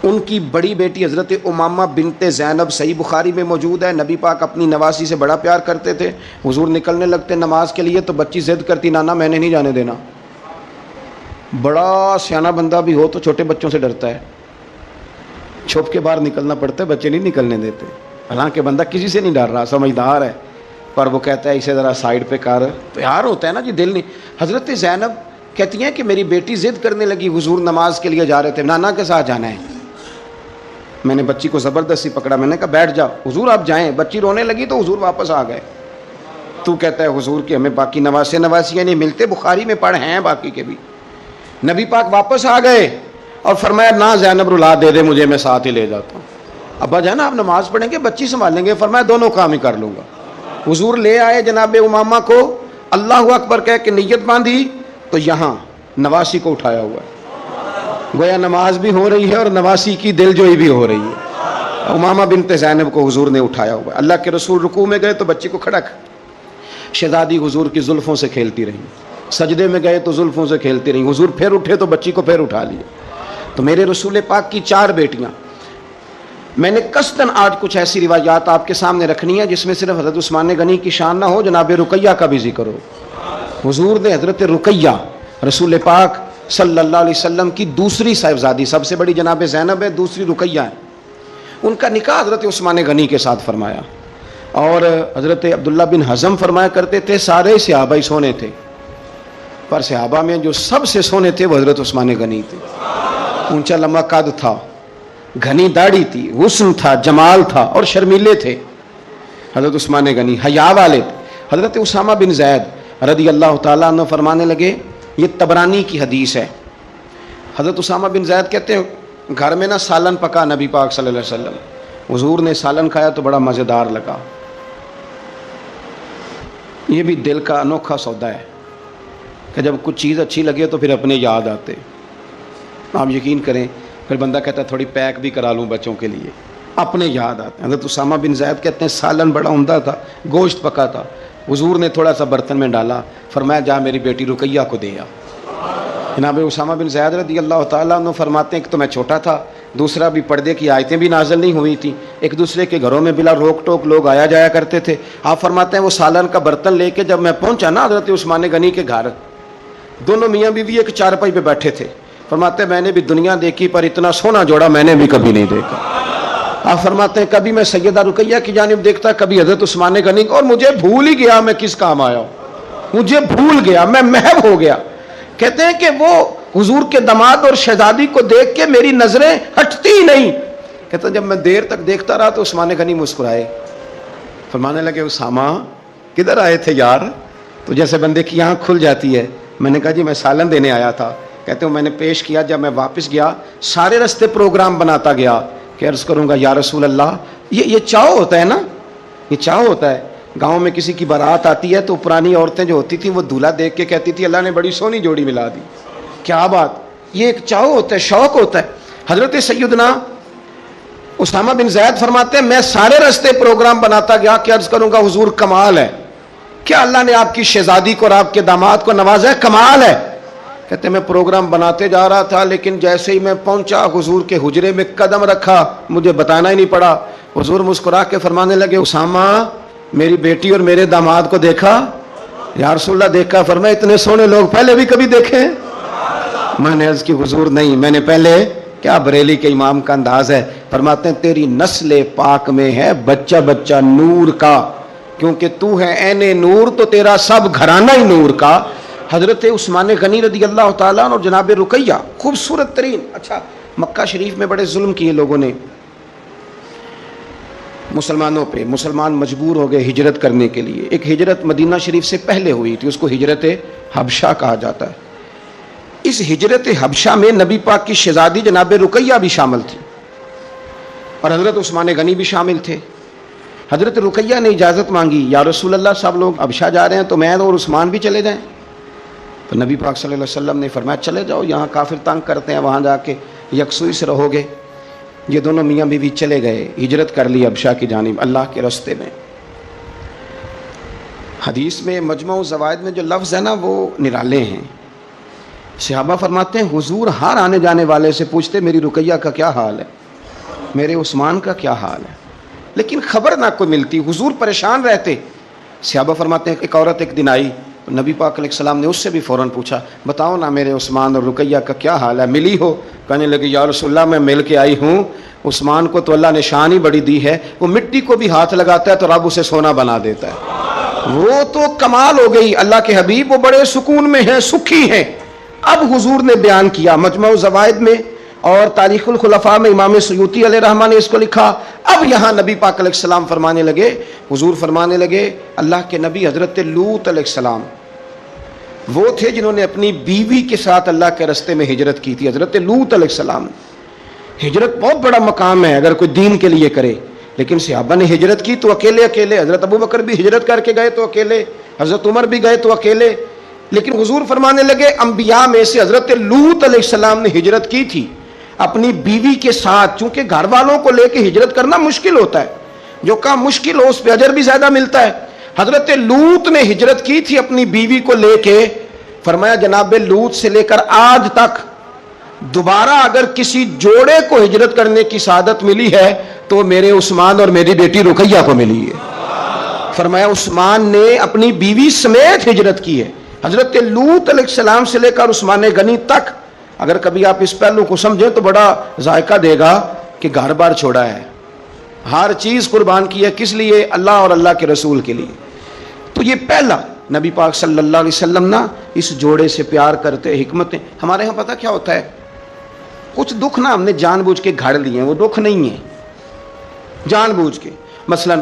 ان کی بڑی بیٹی حضرت امامہ بنت زینب صحیح بخاری میں موجود ہے. نبی پاک اپنی نواسی سے بڑا پیار کرتے تھے. حضور نکلنے لگتے نماز کے لیے تو بچی ضد کرتی، نانا میں نے نہیں جانے دینا. بڑا سیانا بندہ بھی ہو تو چھوٹے بچوں سے ڈرتا ہے، چھپ کے باہر نکلنا پڑتا ہے، بچے نہیں نکلنے دیتے. حالانکہ بندہ کسی سے نہیں ڈر رہا، سمجھدار ہے، پر وہ کہتا ہے اسے ذرا سائڈ پہ کر. پیار ہوتا ہے نا جی، دل نہیں. حضرت زینب کہتی ہیں کہ میری بیٹی ضد کرنے لگی، حضور نماز کے لیے جا رہے تھے، نانا کے ساتھ جانا ہے. میں نے بچی کو زبردستی پکڑا، میں نے کہا بیٹھ جا حضور آپ جائیں. بچی رونے لگی تو حضور واپس آ گئے. تو کہتا ہے حضور کہ ہمیں باقی نواسیاں نہیں ملتے، بخاری میں پڑھ ہیں باقی کے بھی. نبی پاک واپس آ گئے اور فرمایا نہ زینب رلا دے دے مجھے، میں ساتھ ہی لے جاتا ہوں. ابا جانا آپ نماز پڑھیں گے، بچی سنبھالیں گے. فرمایا دونوں کام ہی کر لوں گا. حضور لے آئے جناب امامہ کو، اللہ اکبر کہہ کے نیت باندھی تو یہاں نواسی کو اٹھایا ہوا ہے. گویا نماز بھی ہو رہی ہے اور نواسی کی دل جوئی بھی ہو رہی ہے. امامہ بنت زینب کو حضور نے اٹھایا ہوا ہے. اللہ کے رسول رکوع میں گئے تو بچی کو کھڑا کر، شہزادی حضور کی زلفوں سے کھیلتی رہی. سجدے میں گئے تو زلفوں سے کھیلتی رہی. حضور پھر اٹھے تو بچی کو پھر اٹھا لیا. تو میرے رسول پاک کی 4 بیٹیاں. میں نے قصداً آج کچھ ایسی روایات آپ کے سامنے رکھنی ہے جس میں صرف حضرت عثمان غنی کی شان نہ ہو، جناب رقیہ کا بھی ذکر ہو. حضور نے حضرت رقیہ رسول پاک صلی اللہ علیہ وسلم کی دوسری صاحبزادی، سب سے بڑی جناب زینب ہے، دوسری رقیہ ہے. ان کا نکاح حضرت عثمان غنی کے ساتھ فرمایا. اور حضرت عبداللہ بن حزم فرمایا کرتے تھے سارے صحابہ ہی سونے تھے، پر صحابہ میں جو سب سے سونے تھے وہ حضرت عثمان غنی تھے. اونچا لمبا قد تھا، گھنی داڑھی تھی، حسن تھا، جمال تھا، اور شرمیلے تھے. حضرت عثمان غنی حیا والے تھے. حضرت اسامہ بن زید رضی اللہ تعالیٰ عنہ فرمانے لگے، یہ طبرانی کی حدیث ہے. حضرت اسامہ بن زید کہتے ہیں گھر میں نا سالن پکا نبی پاک صلی اللہ علیہ وسلم. حضور نے سالن کھایا تو بڑا مزیدار لگا. یہ بھی دل کا انوکھا سودا ہے کہ جب کچھ چیز اچھی لگے تو پھر اپنے یاد آتے. آپ یقین کریں پھر بندہ کہتا ہے تھوڑی پیک بھی کرا لوں بچوں کے لیے، اپنے یاد آتے ہیں. حضرت اسامہ بن زید کہتے ہیں سالن بڑا عمدہ تھا، گوشت پکا تھا. حضور نے تھوڑا سا برتن میں ڈالا، فرمایا جا میری بیٹی رقیہ کو دے آ. جناب اسامہ بن زید رضی اللہ تعالیٰ عنہ فرماتے ہیں کہ تو میں چھوٹا تھا، دوسرا بھی پردے کی آیتیں بھی نازل نہیں ہوئی تھیں، ایک دوسرے کے گھروں میں بلا روک ٹوک لوگ آیا جایا کرتے تھے. آپ فرماتے ہیں وہ سالن کا برتن لے کے جب میں پہنچا نا حضرت عثمان غنی کے گھر، دونوں میاں بیوی ایک چارپائی پہ بیٹھے تھے. فرماتے ہیں میں نے بھی دنیا دیکھی پر اتنا سونا جوڑا میں نے بھی کبھی نہیں دیکھا. آپ فرماتے ہیں کبھی میں سیدہ رقیہ کی جانب دیکھتا، کبھی حضرت عثمان غنی، اور مجھے بھول ہی گیا میں کس کام آیا ہوں، مجھے بھول گیا، میں محو ہو گیا. کہتے ہیں کہ وہ حضور کے داماد اور شہزادی کو دیکھ کے میری نظریں ہٹتی ہی نہیں. کہتے ہیں جب میں دیر تک دیکھتا رہا تو عثمان غنی مسکرائے، فرمانے لگے اسامہ کدھر آئے تھے یار؟ تو جیسے بندے کی آنکھ کھل جاتی ہے. میں نے کہا جی میں سالن دینے آیا تھا. کہتے ہیں میں نے پیش کیا. جب میں واپس گیا سارے رستے پروگرام بناتا گیا کہ عرض کروں گا یا رسول اللہ، یہ چاؤ ہوتا ہے نا، یہ چاؤ ہوتا ہے. گاؤں میں کسی کی بارات آتی ہے تو پرانی عورتیں جو ہوتی تھیں وہ دولہا دیکھ کے کہتی تھی اللہ نے بڑی سونی جوڑی ملا دی. کیا بات، یہ ایک چاؤ ہوتا ہے، شوق ہوتا ہے. حضرت سیدنا اسامہ بن زید فرماتے ہیں میں سارے رستے پروگرام بناتا گیا کہ عرض کروں گا حضور کمال ہے، کیا اللہ نے آپ کی شہزادی کو اور آپ کے داماد کو نوازا ہے، کمال ہے. کہتے ہیں میں پروگرام بناتے جا رہا تھا لیکن جیسے ہی میں پہنچا حضور کے حجرے میں قدم رکھا مجھے بتانا ہی نہیں پڑا. حضور مسکرا کے فرمانے لگے اسامہ میری بیٹی اور میرے داماد کو دیکھا؟ یا رسول اللہ دیکھا. فرمایا اتنے سونے لوگ پہلے بھی کبھی دیکھے؟ میں نے عرض کی حضور نہیں، میں نے پہلے، کیا بریلی کے امام کا انداز ہے. فرماتے ہیں تیری نسل پاک میں ہے بچہ بچہ نور کا، کیونکہ تو ہے عین نور تو تیرا سب گھرانہ ہی نور کا. حضرت عثمان غنی رضی اللہ تعالیٰ اور جناب رقیہ خوبصورت ترین. اچھا مکہ شریف میں بڑے ظلم کیے لوگوں نے مسلمانوں پہ، مسلمان مجبور ہو گئے ہجرت کرنے کے لیے. ایک ہجرت مدینہ شریف سے پہلے ہوئی تھی، اس کو ہجرت حبشہ کہا جاتا ہے. اس ہجرت حبشہ میں نبی پاک کی شہزادی جناب رقیہ بھی شامل تھی اور حضرت عثمان غنی بھی شامل تھے. حضرت رقیہ نے اجازت مانگی, یا رسول اللہ سب لوگ ابشا جا رہے ہیں تو میں اور عثمان بھی چلے جائیں؟ تو نبی پاک صلی اللہ علیہ وسلم نے فرمایا چلے جاؤ, یہاں کافر تنگ کرتے ہیں, وہاں جا کے یکسوئی سے رہو گے. یہ دونوں میاں بیوی چلے گئے, ہجرت کر لی ابشا کی جانب اللہ کے راستے میں. حدیث میں مجمع الزوائد میں جو لفظ ہے نا وہ نرالے ہیں. صحابہ فرماتے ہیں حضور ہر آنے جانے والے سے پوچھتے میری رقیہ کا کیا حال ہے, میرے عثمان کا کیا حال ہے, لیکن خبر نہ کوئی ملتی, حضور پریشان رہتے. صحابہ فرماتے ہیں ایک عورت ایک دن آئی, نبی پاک علیہ السلام نے اس سے بھی فوراً پوچھا بتاؤ نا میرے عثمان اور رقیہ کا کیا حال ہے, ملی ہو؟ کہنے لگی یا رسول اللہ میں مل کے آئی ہوں, عثمان کو تو اللہ نے شان ہی بڑی دی ہے, وہ مٹی کو بھی ہاتھ لگاتا ہے تو رب اسے سونا بنا دیتا ہے. وہ تو کمال ہو گئی. اللہ کے حبیب وہ بڑے سکون میں ہیں, سکھی ہیں. اب حضور نے بیان کیا مجمع الزوائد میں اور تاریخ الخلفاء میں امام سیوطی علیہ رحمہ نے اس کو لکھا. اب یہاں نبی پاک علیہ السلام فرمانے لگے, حضور فرمانے لگے اللہ کے نبی حضرت لوط علیہ السلام وہ تھے جنہوں نے اپنی بیوی کے ساتھ اللہ کے راستے میں ہجرت کی تھی. حضرت لوط علیہ السلام, ہجرت بہت بڑا مقام ہے اگر کوئی دین کے لیے کرے, لیکن صحابہ نے ہجرت کی تو اکیلے اکیلے. حضرت ابو بکر بھی ہجرت کر کے گئے تو اکیلے, حضرت عمر بھی گئے تو اکیلے. لیکن حضور فرمانے لگے انبیاء میں سے حضرت لوط علیہ السلام نے ہجرت کی تھی اپنی بیوی کے ساتھ, چونکہ گھر والوں کو لے کے ہجرت کرنا مشکل ہوتا ہے, جو کام مشکل ہو اس پہ اجر بھی زیادہ ملتا ہے. حضرت لوط نے ہجرت کی تھی اپنی بیوی کو لے کے. فرمایا جناب لوط سے لے کر آج تک دوبارہ اگر کسی جوڑے کو ہجرت کرنے کی سعادت ملی ہے تو میرے عثمان اور میری بیٹی رقیہ کو ملی ہے. فرمایا عثمان نے اپنی بیوی سمیت ہجرت کی ہے, حضرت لوط علیہ السلام سے لے کر عثمان غنی تک. اگر کبھی آپ اس پہلو کو سمجھیں تو بڑا ذائقہ دے گا کہ گھر بار چھوڑا ہے, ہر چیز قربان کی ہے, کس لیے؟ اللہ اور اللہ کے رسول کے لیے. تو یہ پہلا نبی پاک صلی اللہ علیہ وسلم نا اس جوڑے سے پیار کرتے. حکمتیں ہمارے ہاں پتہ کیا ہوتا ہے, کچھ دکھ نا ہم نے جان بوجھ کے گھڑ لیے ہیں, وہ دکھ نہیں ہے جان بوجھ کے. مثلا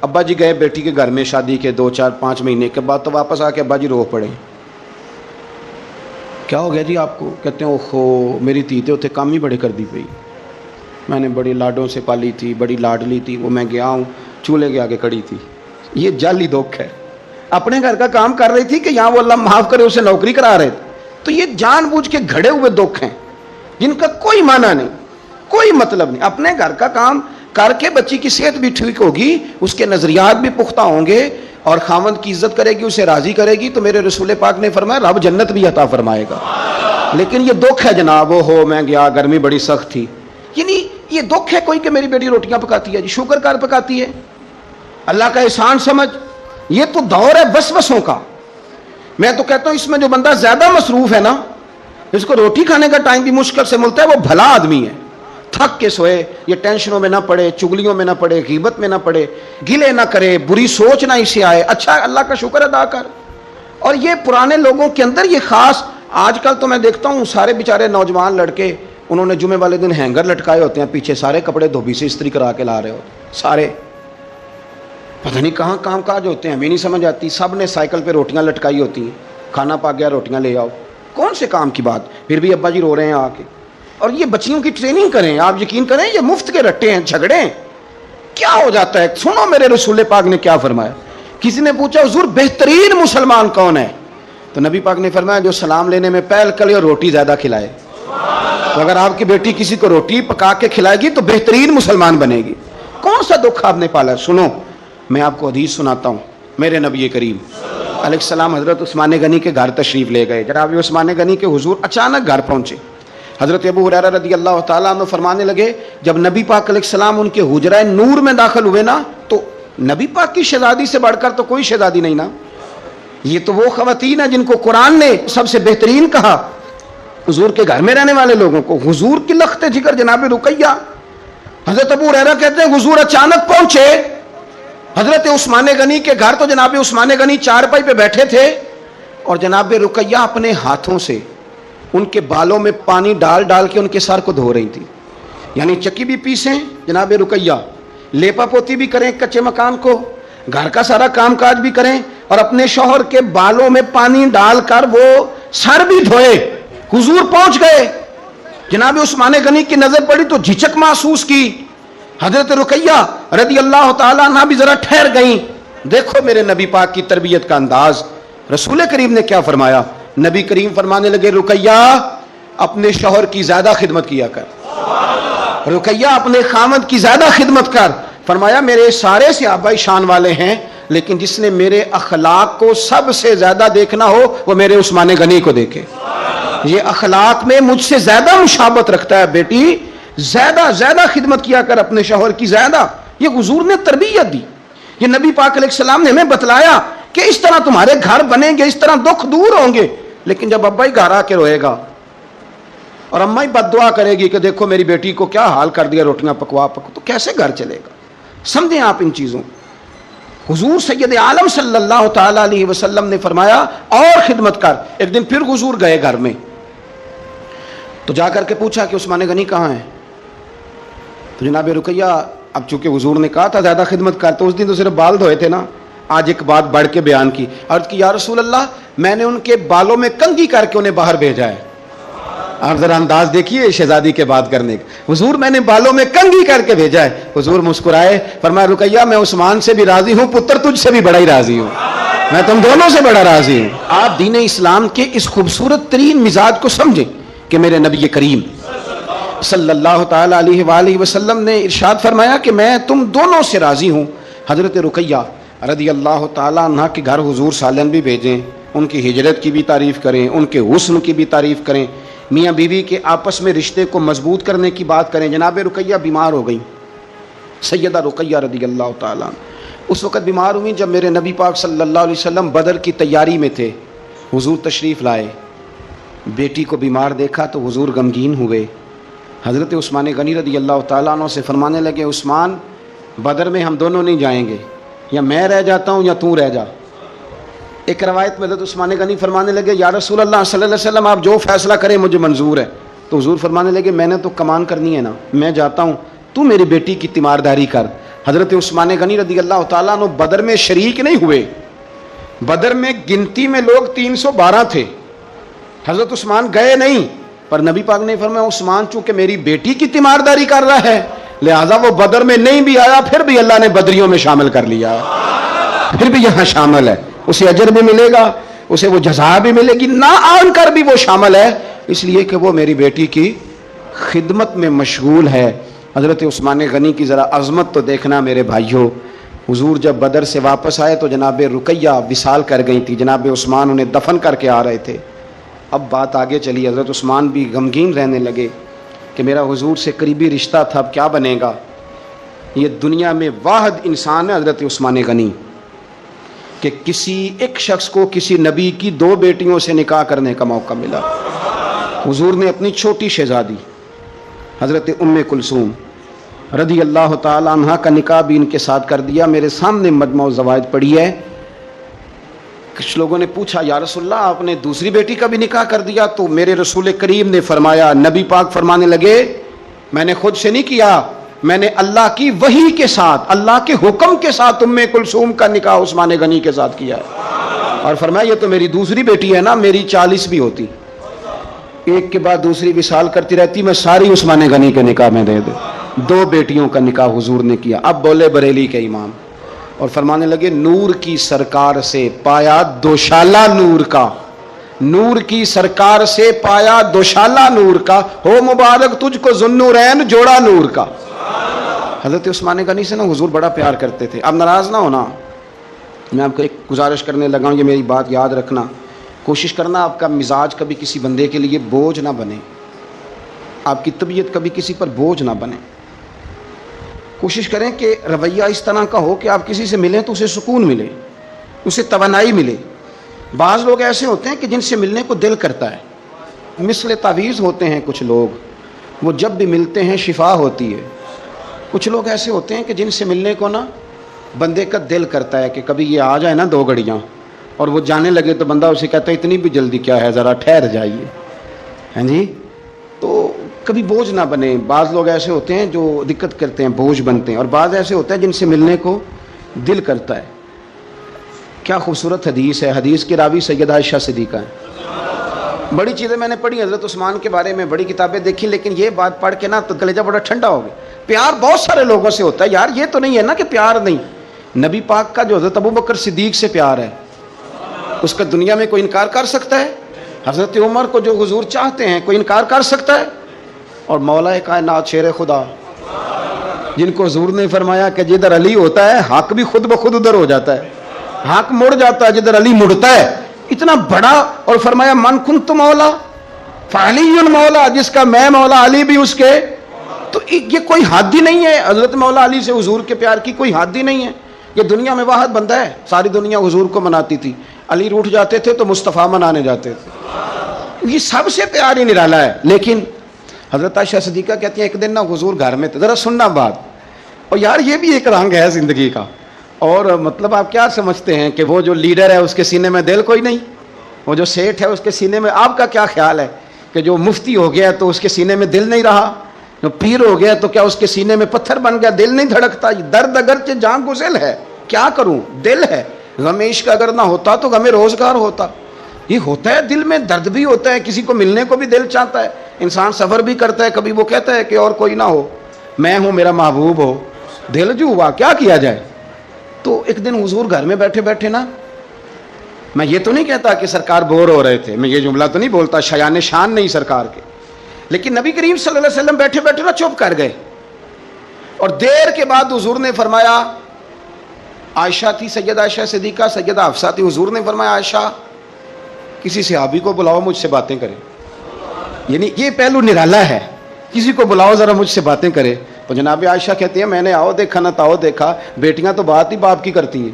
ابا جی گئے بیٹی کے گھر میں شادی کے 2-4-5 مہینے کے بعد, تو واپس آ کے ابا جی رو پڑے. کیا ہو گیا جی آپ کو؟ کہتے ہیں اوہو میری تیتے ہوتے کام ہی بڑے کر دی پئی, میں نے بڑی لاڈوں سے پالی تھی, بڑی لاڈلی تھی, وہ میں گیا ہوں چولہے کے آگے کھڑی تھی. یہ جعلی دکھ ہے. اپنے گھر کا کام کر رہی تھی کہ یہاں وہ اللہ معاف کرے اسے نوکری کرا رہے تھے. تو یہ جان بوجھ کے گھڑے ہوئے دکھ ہیں جن کا کوئی معنی نہیں, کوئی مطلب نہیں. اپنے گھر کا کام کر کے بچی کی صحت بھی ٹھیک ہوگی, اس کے نظریات بھی پختہ ہوں گے اور خاوند کی عزت کرے گی, اسے راضی کرے گی, تو میرے رسول پاک نے فرمایا رب جنت بھی عطا فرمائے گا. لیکن یہ دکھ ہے جناب, وہ ہو میں گیا گرمی بڑی سخت تھی, یعنی یہ دکھ ہے کوئی کہ میری بیٹی روٹیاں پکاتی ہے جی, شکر کار پکاتی ہے, اللہ کا احسان سمجھ. یہ تو دور ہے وسوسوں کا. میں تو کہتا ہوں اس میں جو بندہ زیادہ مصروف ہے نا, جس کو روٹی کھانے کا ٹائم بھی مشکل سے ملتا ہے, وہ بھلا آدمی ہے. تھک کے سوئے, یہ ٹینشنوں میں نہ پڑے, چگلیوں میں نہ پڑے, غیبت میں نہ پڑے, گلے نہ کرے, بری سوچ نہ اسے آئے, اچھا اللہ کا شکر ادا کر. اور یہ پرانے لوگوں کے اندر یہ خاص, آج کل تو میں دیکھتا ہوں سارے بیچارے نوجوان لڑکے, انہوں نے جمعے والے دن ہینگر لٹکائے ہوتے ہیں پیچھے, سارے کپڑے دھوبی سے استری کرا کے لا رہے ہوتے سارے, پتہ نہیں کہاں کام کاج ہوتے ہیں, ہمیں نہیں سمجھ آتی. سب نے سائیکل پہ روٹیاں لٹکائی ہوتی ہیں, کھانا پا گیا روٹیاں لے آؤ, کون سے کام کی بات. پھر بھی ابا جی رو رہے ہیں آ کے. اور یہ بچیوں کی ٹریننگ کریں, آپ یقین کریں یہ مفت کے رٹے ہیں, جھگڑے ہیں. کیا ہو جاتا ہے؟ سنو میرے رسول پاک نے کیا فرمایا. کسی نے پوچھا حضور بہترین مسلمان کون ہے؟ تو نبی پاک نے فرمایا جو سلام لینے میں پہل کرے اور روٹی زیادہ کھلائے. تو اگر آپ کی بیٹی کسی کو روٹی پکا کے کھلائے گی تو بہترین مسلمان بنے گی. کون سا دکھ آپ نے پالا؟ سنو میں آپ کو حدیث سناتا ہوں. میرے نبی کریم علیہ السلام حضرت عثمان غنی کے گھر تشریف لے گئے. جناب عثمان غنی کے حضور اچانک گھر پہنچے. حضرت ابو ہریرہ رضی اللہ تعالیٰ عنہ فرمانے لگے جب نبی پاک علیہ السلام ان کے حجرہ نور میں داخل ہوئے نا, تو نبی پاک کی شہزادی سے بڑھ کر تو کوئی شہزادی نہیں نا. یہ تو وہ خواتین ہیں جن کو قرآن نے سب سے بہترین کہا حضور کے گھر میں رہنے والے لوگوں کو. حضور کی لخت جگر جناب رقیہ. حضرت ابو ہریرہ کہتے ہیں حضور اچانک پہنچے حضرت عثمان غنی کے گھر, تو جناب عثمان غنی چارپائی پہ بیٹھے تھے اور جناب رقیہ اپنے ہاتھوں سے ان کے بالوں میں پانی ڈال ڈال کے ان کے سر کو دھو رہی تھی. یعنی چکی بھی پیسیں جناب رقیہ, لیپا پوتی بھی کریں کچے مکان کو, گھر کا سارا کام کاج بھی کریں, اور اپنے شوہر کے بالوں میں پانی ڈال کر وہ سر بھی دھوئے. حضور پہنچ گئے, جناب عثمان غنی کی نظر پڑی تو جھجک محسوس کی. حضرت رقیہ رضی اللہ تعالیٰ عنہ بھی ذرا ٹھہر گئیں. دیکھو میرے نبی پاک کی تربیت کا انداز. رسول کریم نے کیا فرمایا؟ نبی کریم فرمانے لگے رقیہ اپنے شوہر کی زیادہ خدمت کیا کر. رقیہ اپنے خامد کی زیادہ خدمت کر. فرمایا میرے سارے صحابہ شان والے ہیں لیکن جس نے میرے اخلاق کو سب سے زیادہ دیکھنا ہو وہ میرے عثمان غنی کو دیکھے. یہ اخلاق میں مجھ سے زیادہ مشابہت رکھتا ہے. بیٹی زیادہ خدمت کیا کر اپنے شوہر کی زیادہ. یہ حضور نے تربیت دی. یہ نبی پاک علیہ السلام نے ہمیں بتلایا کہ اس طرح تمہارے گھر بنیں گے, اس طرح دکھ دور ہوں گے. لیکن جب ابا ہی گھر آ کے روئے گا اور اماں ہی بد دعا کرے گی کہ دیکھو میری بیٹی کو کیا حال کر دیا, روٹیاں پکوا تو کیسے گھر چلے گا؟ سمجھیں آپ ان چیزوں. حضور سید عالم صلی اللہ تعالی علیہ وسلم نے فرمایا اور خدمت کر. ایک دن پھر حضور گئے گھر میں تو جا کر کے پوچھا کہ عثمان غنی کہاں ہے؟ تو جناب رقیہ, اب چونکہ حضور نے کہا تھا زیادہ خدمت کر, تو اس دن تو صرف بال دھوئے تھے نا. آج ایک بات بڑھ کے بیان کی. عرض کی یا رسول اللہ میں نے ان کے بالوں میں کنگھی کر کے انہیں باہر بھیجا ہے. آپ ذرا انداز دیکھیے شہزادی کے بات کرنے کا. حضور میں نے بالوں میں کنگھی کر کے بھیجا ہے. حضور مسکرائے, فرمایا رقیہ میں عثمان سے بھی راضی ہوں, پتر تجھ سے بھی بڑا ہی راضی ہوں, میں تم دونوں سے بڑا راضی ہوں. آپ دین اسلام کے اس خوبصورت ترین مزاج کو سمجھیں کہ میرے نبی کریم صلی اللہ تعالی علیہ وآلہ وسلم نے ارشاد فرمایا کہ میں تم دونوں سے راضی ہوں. حضرت رقیہ رضی اللہ تعالی عنہ کے گھر حضور سالن بھی بھیجیں, ان کی ہجرت کی بھی تعریف کریں, ان کے حسن کی بھی تعریف کریں, میاں بیوی کے آپس میں رشتے کو مضبوط کرنے کی بات کریں. جناب رقیہ بیمار ہو گئی. سیدہ رقیہ رضی اللہ تعالی عنہ اس وقت بیمار ہوئی جب میرے نبی پاک صلی اللہ علیہ وسلم بدر کی تیاری میں تھے. حضور تشریف لائے, بیٹی کو بیمار دیکھا تو حضور غمگین ہوئے. حضرت عثمان غنی رضی اللہ تعالیٰ عنہ سے فرمانے لگے عثمان بدر میں ہم دونوں نہیں جائیں گے, یا میں رہ جاتا ہوں یا تو رہ جا. ایک روایت میں حضرت عثمان غنی فرمانے لگے یا رسول اللہ صلی اللہ علیہ وسلم آپ جو فیصلہ کریں مجھے منظور ہے. تو حضور فرمانے لگے میں نے تو کمان کرنی ہے نا, میں جاتا ہوں, تو میری بیٹی کی تیمارداری کر. حضرت عثمان غنی رضی اللہ تعالیٰ عنہ بدر میں شریک نہیں ہوئے. بدر میں گنتی میں لوگ 312 تھے. حضرت عثمان گئے نہیں, پر نبی پاک نے فرمایا عثمان چونکہ میری بیٹی کی تیمارداری کر رہا ہے لہذا وہ بدر میں نہیں بھی آیا, پھر بھی اللہ نے بدریوں میں شامل کر لیا, پھر بھی یہاں شامل ہے. اسے اجر بھی ملے گا, اسے وہ جزا بھی ملے گی, نہ آن کر بھی وہ شامل ہے اس لیے کہ وہ میری بیٹی کی خدمت میں مشغول ہے. حضرت عثمان غنی کی ذرا عظمت تو دیکھنا میرے بھائیوں. حضور جب بدر سے واپس آئے تو جناب رقیہ وصال کر گئی تھی, جناب عثمان انہیں دفن کر کے آ رہے تھے. اب بات آگے چلی, حضرت عثمان بھی غمگین رہنے لگے کہ میرا حضور سے قریبی رشتہ تھا, اب کیا بنے گا. یہ دنیا میں واحد انسان ہے حضرت عثمان غنی کہ کسی ایک شخص کو کسی نبی کی 2 بیٹیوں سے نکاح کرنے کا موقع ملا. حضور نے اپنی چھوٹی شہزادی حضرت ام کلثوم رضی اللہ تعالی عنہ کا نکاح بھی ان کے ساتھ کر دیا. میرے سامنے مجموع الزوائد پڑھی ہے. کچھ لوگوں نے پوچھا یا رسول اللہ آپ نے دوسری بیٹی کا بھی نکاح کر دیا؟ تو میرے رسول کریم نے فرمایا, نبی پاک فرمانے لگے میں نے خود سے نہیں کیا, میں نے اللہ کی وحی کے ساتھ, اللہ کے حکم کے ساتھ ام کلثوم کا نکاح عثمان غنی کے ساتھ کیا ہے. اور فرمایا یہ تو میری دوسری بیٹی ہے نا, میری 40 بھی ہوتی, ایک کے بعد دوسری وصال کرتی رہتی, میں ساری عثمان غنی کے نکاح میں دے دوں. 2 بیٹیوں کا نکاح حضور نے کیا. اب بولے بریلی کے امام اور فرمانے لگے نور کی سرکار سے پایا دوشالہ نور کا, نور کی سرکار سے پایا دوشالہ نور کا, ہو مبارک تجھ کو ذوالنورین جوڑا نور کا. حضرت عثمان غنی سے نا حضور بڑا پیار کرتے تھے. اب ناراض نہ ہونا, میں آپ کو ایک گزارش کرنے لگا ہوں, یہ میری بات یاد رکھنا, کوشش کرنا آپ کا مزاج کبھی کسی بندے کے لیے بوجھ نہ بنے, آپ کی طبیعت کبھی کسی پر بوجھ نہ بنے. کوشش کریں کہ رویہ اس طرح کا ہو کہ آپ کسی سے ملیں تو اسے سکون ملے, اسے توانائی ملے. بعض لوگ ایسے ہوتے ہیں کہ جن سے ملنے کو دل کرتا ہے, مثل تعویذ ہوتے ہیں کچھ لوگ, وہ جب بھی ملتے ہیں شفا ہوتی ہے. کچھ لوگ ایسے ہوتے ہیں کہ جن سے ملنے کو نا بندے کا دل کرتا ہے کہ کبھی یہ آ جائے نا 2 گھڑیاں, اور وہ جانے لگے تو بندہ اسے کہتا ہے اتنی بھی جلدی کیا ہے, ذرا ٹھہر جائیے. ہاں جی, تو کبھی بوجھ نہ بنے. بعض لوگ ایسے ہوتے ہیں جو دقت کرتے ہیں, بوجھ بنتے ہیں, اور بعض ایسے ہوتے ہیں جن سے ملنے کو دل کرتا ہے. کیا خوبصورت حدیث ہے. حدیث کے راوی سیدہ عائشہ صدیقہ ہیں. بڑی چیزیں میں نے پڑھی حضرت عثمان کے بارے میں، بڑی کتابیں دیکھی، لیکن یہ بات پڑھ کے نا تو کلیجہ بڑا ٹھنڈا ہو گیا۔ پیار بہت سارے لوگوں سے ہوتا ہے یار، یہ تو نہیں ہے نا کہ پیار نہیں۔ نبی پاک کا جو حضرت ابوبکر صدیق سے پیار ہے، اس کا دنیا میں کوئی انکار کر سکتا ہے؟ حضرت عمر کو جو حضور چاہتے ہیں کوئی انکار کر سکتا ہے؟ اور مولا کائنات شیر خدا جن کو حضور نے فرمایا کہ جدھر علی ہوتا ہے حق بھی خود بخود ادھر ہو جاتا ہے، حق مڑ جاتا ہے جدھر علی مڑتا ہے، اتنا بڑا، اور فرمایا من کنت مولا فعلی مولا، جس کا میں مولا علی بھی اس کے، تو یہ کوئی حد ہی نہیں ہے۔ حضرت مولا علی سے حضور کے پیار کی کوئی حد ہی نہیں ہے۔ یہ دنیا میں واحد بندہ ہے، ساری دنیا حضور کو مناتی تھی، علی روٹھ جاتے تھے تو مصطفیٰ منانے جاتے تھے، یہ سب سے پیار ہی نرالا ہے۔ لیکن حضرت عائشہ صدیقہ کہتی ہیں ایک دن نا حضور گھر میں تھے، ذرا سننا بات، اور یار یہ بھی ایک رنگ ہے زندگی کا۔ اور مطلب آپ کیا سمجھتے ہیں کہ وہ جو لیڈر ہے اس کے سینے میں دل کوئی نہیں، وہ جو سیٹھ ہے اس کے سینے میں، آپ کا کیا خیال ہے کہ جو مفتی ہو گیا تو اس کے سینے میں دل نہیں رہا، جو پیر ہو گیا تو کیا اس کے سینے میں پتھر بن گیا، دل نہیں دھڑکتا؟ درد اگرچہ جان گسل ہے، کیا کروں، دل ہے۔ غم عشق اگر نہ ہوتا تو غم روزگار ہوتا۔ یہ ہوتا ہے، دل میں درد بھی ہوتا ہے، کسی کو ملنے کو بھی دل چاہتا ہے، انسان سفر بھی کرتا ہے، کبھی وہ کہتا ہے کہ اور کوئی نہ ہو، میں ہوں، میرا محبوب ہو، دل جو ہوا کیا کیا جائے۔ تو ایک دن حضور گھر میں بیٹھے بیٹھے نا، میں یہ تو نہیں کہتا کہ سرکار بور ہو رہے تھے، میں یہ جملہ تو نہیں بولتا، شایان شان نہیں سرکار کے، لیکن نبی کریم صلی اللہ علیہ وسلم بیٹھے بیٹھے نا چپ کر گئے، اور دیر کے بعد حضور نے فرمایا، عائشہ تھی، سیدہ عائشہ صدیقہ، سیدہ حفصہ تھی، حضور نے فرمایا عائشہ کسی صحابی کو بلاؤ مجھ سے باتیں کرے۔ یعنی یہ پہلو نرالا ہے، کسی کو بلاؤ ذرا مجھ سے باتیں کرے۔ تو جناب عائشہ کہتی ہیں میں نے آؤ دیکھا نہ تاؤ دیکھا، بیٹیاں تو بات ہی باپ کی کرتی ہیں،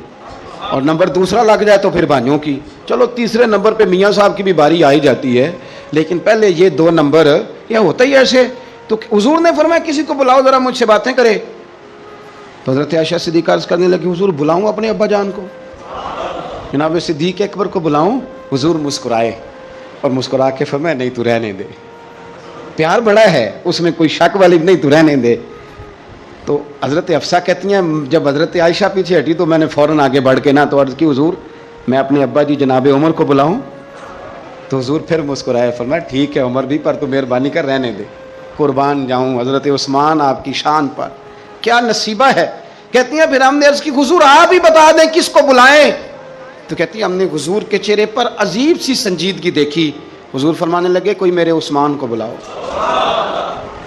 اور نمبر دوسرا لگ جائے تو پھر بھائیوں کی، چلو تیسرے نمبر پہ میاں صاحب کی بھی باری آئی جاتی ہے، لیکن پہلے یہ دو نمبر یہ ہوتا ہی ایسے۔ تو حضور نے فرمایا کسی کو بلاؤ ذرا مجھ سے باتیں کرے۔ تو حضرت عائشہ صدیقہ عرض کرنے لگی حضور بلاؤں اپنے ابا جان کو، جناب صدیق اکبر کو بلاؤں؟ حضور مسکرائے اور مسکرا کے فرمایا نہیں تو رہنے دے، پیار بڑا ہے اس میں کوئی شک والی نہیں، تو رہنے دے۔ تو حضرت حفصہ کہتی ہیں جب حضرت عائشہ پیچھے ہٹی تو میں نے فوراً آگے بڑھ کے نا تو عرض کی حضور میں اپنے ابا جی جناب عمر کو بلاؤں؟ تو حضور پھر مسکرائے، فرمایا ٹھیک ہے عمر بھی، پر تو مہربانی کر رہنے دے، قربان جاؤں حضرت عثمان آپ کی شان پر، کیا نصیبہ ہے۔ کہتی ہیں پھر ہم نے عرض کی حضور آپ ہی بتا دیں کس کو بلائیں؟ تو کہتی ہیں ہم نے حضور کے چہرے پر عجیب سی سنجیدگی دیکھی، حضور فرمانے لگے کوئی میرے عثمان کو بلاؤ،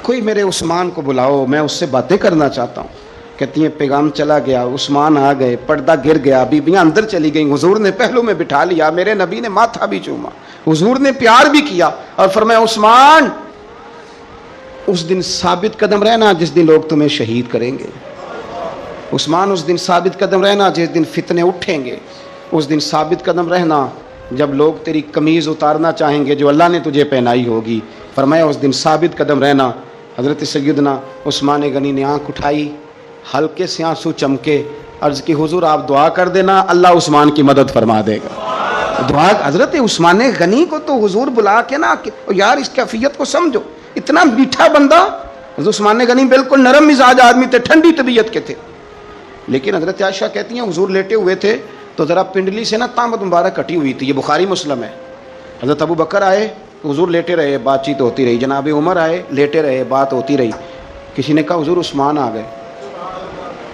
کوئی میرے عثمان کو بلاؤ، میں اس سے باتیں کرنا چاہتا ہوں۔ کہتی ہیں پیغام چلا گیا، عثمان آ گئے، پردہ گر گیا، بیویاں اندر چلی گئیں، حضور نے پہلو میں بٹھا لیا، میرے نبی نے ماتھا بھی چوما، حضور نے پیار بھی کیا، اور فرمایا عثمان اس دن ثابت قدم رہنا جس دن لوگ تمہیں شہید کریں گے، عثمان اس دن ثابت قدم رہنا جس دن فتنے اٹھیں گے، اس دن ثابت قدم رہنا جب لوگ تیری قمیض اتارنا چاہیں گے جو اللہ نے تجھے پہنائی ہوگی، فرمایا اس دن ثابت قدم رہنا۔ حضرت سیدنا عثمان غنی نے آنکھ اٹھائی، ہلکے سے آنسو چمکے، عرض کی حضور آپ دعا کر دینا اللہ عثمان کی مدد فرما دے گا۔ دعا حضرت عثمان غنی کو تو حضور بلا کے نا، یار اس کیفیت کو سمجھو، اتنا میٹھا بندہ، حضرت عثمان غنی بالکل نرم مزاج آدمی تھے، ٹھنڈی طبیعت کے تھے، لیکن حضرت عائشہ کہتی ہیں حضور لیٹے ہوئے تھے تو ذرا پنڈلی سے نا تامت مبارک کٹی ہوئی تھی، یہ بخاری مسلم ہے۔ حضرت ابو بکر آئے حضور لیٹے رہے، بات چیت ہوتی رہی، جناب عمر آئے لیٹے رہے، بات ہوتی رہی، کسی نے کہا حضور عثمان آ گئے،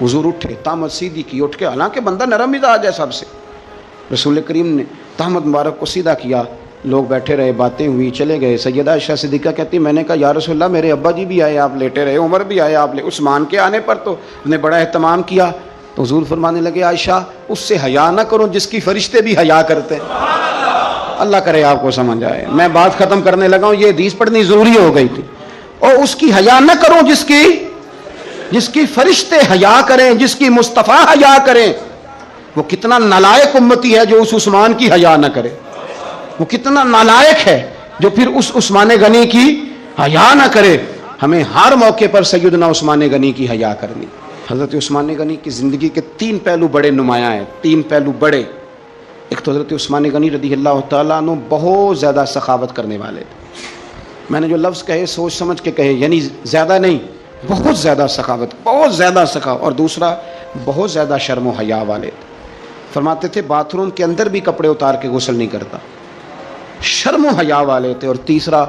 حضور اٹھے، تامت سیدھی کی، اٹھ کے، حالانکہ بندہ نرم مزاج ہے سب سے، رسول کریم نے تامت مبارک کو سیدھا کیا، لوگ بیٹھے رہے، باتیں ہوئی، چلے گئے۔ سیدہ عائشہ صدیقہ کہتی میں نے کہا یا رسول اللہ میرے ابا جی بھی آئے، آپ لیٹے رہے، عمر بھی آئے، آپ عثمان کے آنے پر تو نے بڑا اہتمام کیا۔ تو حضور فرمانے لگے عائشہ اس سے حیا نہ کرو جس کی فرشتے بھی حیا کرتے ہیں۔ اللہ کرے آپ کو سمجھ آئے، میں بات ختم کرنے لگا ہوں، یہ حدیث پڑھنی ضروری ہو گئی تھی۔ اور اس کی حیا نہ کرو جس کی فرشتے حیا کریں، جس کی مصطفیٰ حیا کریں۔ وہ کتنا نالائق امتی ہے جو اس عثمان کی حیا نہ کرے، وہ کتنا نالائق ہے جو پھر اس عثمان غنی کی حیا نہ کرے۔ ہمیں ہر موقع پر سیدنا عثمان غنی کی حیا کرنی۔ حضرت عثمان غنی کی زندگی کے تین پہلو بڑے نمایاں ہیں، تین پہلو بڑے۔ ایک تو حضرت عثمان غنی رضی اللہ تعالیٰ عنہ بہت زیادہ سخاوت کرنے والے تھے، میں نے جو لفظ کہے سوچ سمجھ کے کہے، یعنی زیادہ نہیں، بہت زیادہ سخاوت، بہت زیادہ سخاوت۔ اور دوسرا بہت زیادہ شرم و حیا والے تھے، فرماتے تھے باتھ روم کے اندر بھی کپڑے اتار کے غسل نہیں کرتا، شرم و حیا والے تھے، اور تیسرا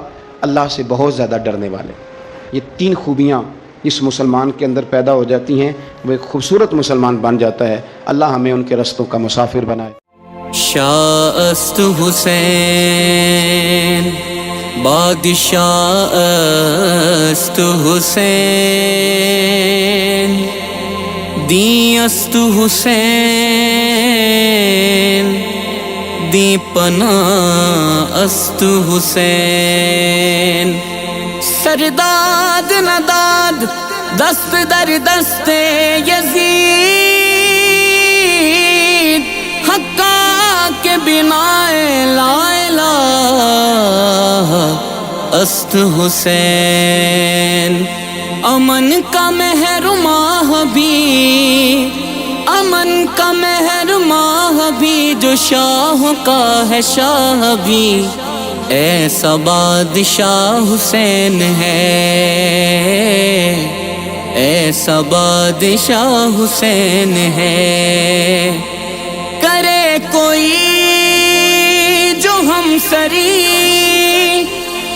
اللہ سے بہت زیادہ ڈرنے والے۔ یہ تین خوبیاں اس مسلمان کے اندر پیدا ہو جاتی ہیں، وہ ایک خوبصورت مسلمان بن جاتا ہے۔ اللہ ہمیں ان کے رستوں کا مسافر بنائے۔ شاہ است حسین، بادشاہ است حسین، دی است حسین، دی پناہ است حسین، سرداد نداد دست در دست یزید، حقا کے بنا لا الہ است حسین، امن کا محرماں بھی، امن کا محرماں بھی، جو شاہ کا ہے شاہ بھی، ایسا بادشاہ حسین ہے، ایسا بادشاہ حسین ہے۔ کرے کوئی جو ہم سری،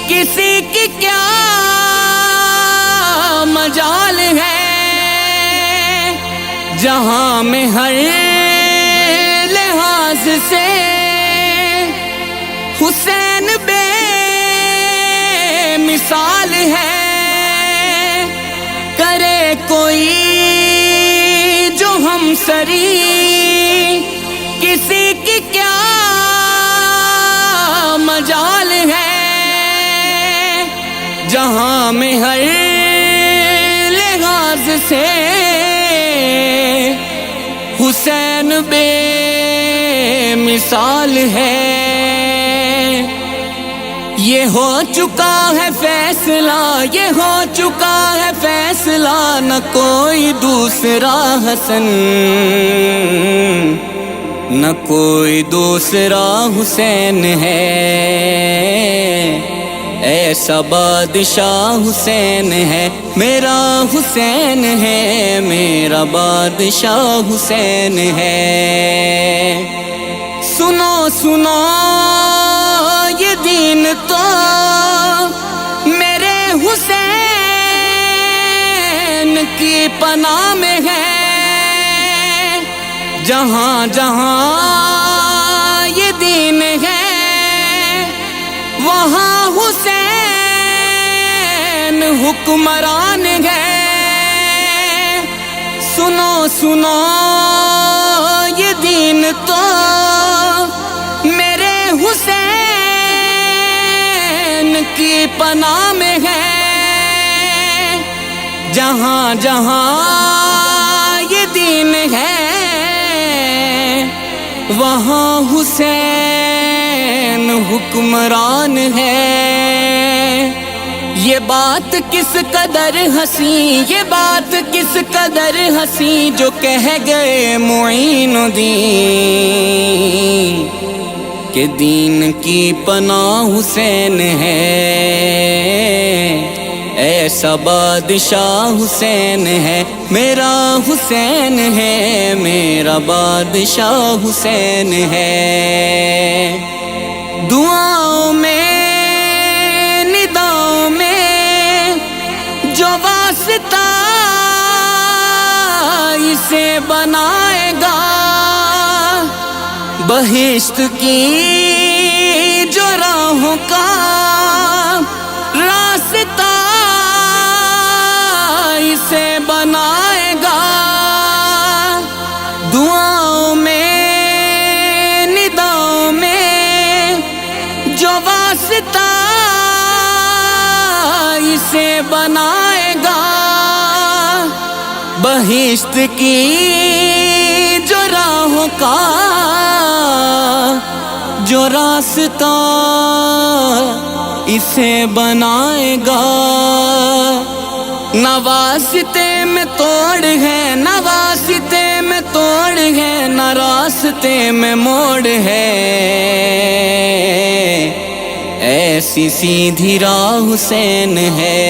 کسی کی کیا مجال ہے، جہاں میں ہر لحاظ سے حسین بے مثال ہے۔ کرے کوئی جو ہم سری، کسی کی کیا مجال ہے، جہاں میں ہر لحاظ سے حسین بے مثال ہے۔ یہ ہو چکا ہے فیصلہ، یہ ہو چکا ہے فیصلہ، نہ کوئی دوسرا حسن، نہ کوئی دوسرا حسین ہے، ایسا بادشاہ حسین ہے، میرا حسین ہے، میرا بادشاہ حسین ہے۔ سنو سنو یہ دین تو میرے حسین کی پناہ میں ہے، جہاں جہاں یہ دین ہے وہاں حسین حکمران ہے۔ سنو سنو یہ دین تو میرے حسین کی پناہ میں ہے، جہاں جہاں یہ دین ہے وہاں حسین حکمران ہے۔ یہ بات کس قدر ہنسی، یہ بات کس قدر ہنسی، جو کہہ گئے معین الدین کہ دین کی پناہ حسین ہے، ایسا بادشاہ حسین ہے، میرا حسین ہے، میرا بادشاہ حسین ہے۔ دعاؤں میں نداؤں میں جو واسطہ اسے بنائے گا، بہشت کی جو راہوں کا راستہ اسے بنائے گا۔ دعاؤں میں نداؤں میں جو واسطہ اسے بنائے گا، بہشت کی جو راہوں کا جو راستہ اسے بنائے گا۔ نہ واسطے میں توڑ ہے، نہ واسطے میں توڑ ہے، نہ راستے میں موڑ ہے، ایسی سیدھی راہ حسین ہے،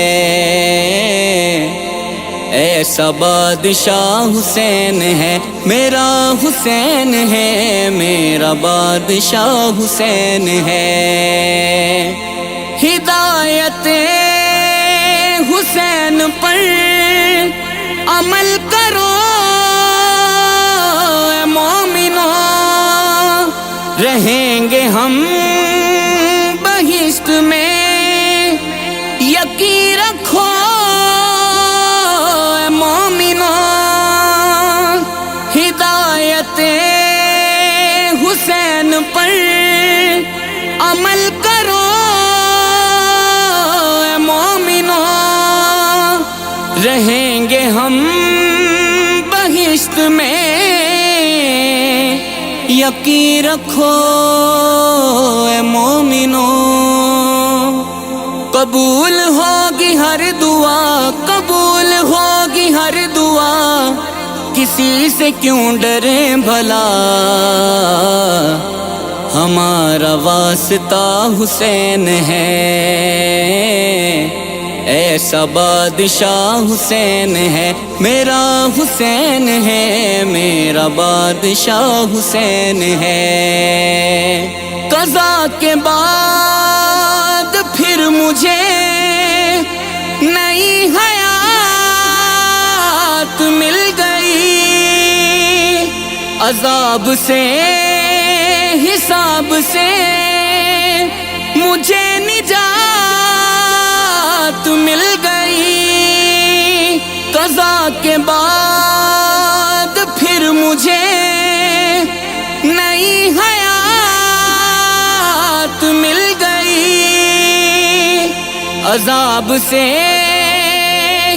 ایسا بادشاہ حسین ہے، میرا حسین ہے، میرا میرا بادشاہ حسین ہے. ہدایت حسین پر عمل کرو اے مومنو، رہیں گے ہم بہشت میں، یقین رکھو اے مومنو. ہدایت حسین پر عمل کرو اے مومنو، رہیں گے ہم بہشت میں، یقین رکھو اے مومنو. قبول ہوگی ہر دعا، قبول ہوگی ہر دعا، کسی سے کیوں ڈریں بھلا، ہمارا واسطہ حسین ہے. ایسا بادشاہ حسین ہے، میرا حسین ہے، میرا بادشاہ حسین ہے. قضا کے بعد پھر مجھے نئی حیات مل گئی، عذاب سے حساب سے مجھے نجات مل گئی. قضا کے بعد پھر مجھے نئی حیات مل گئی، عذاب سے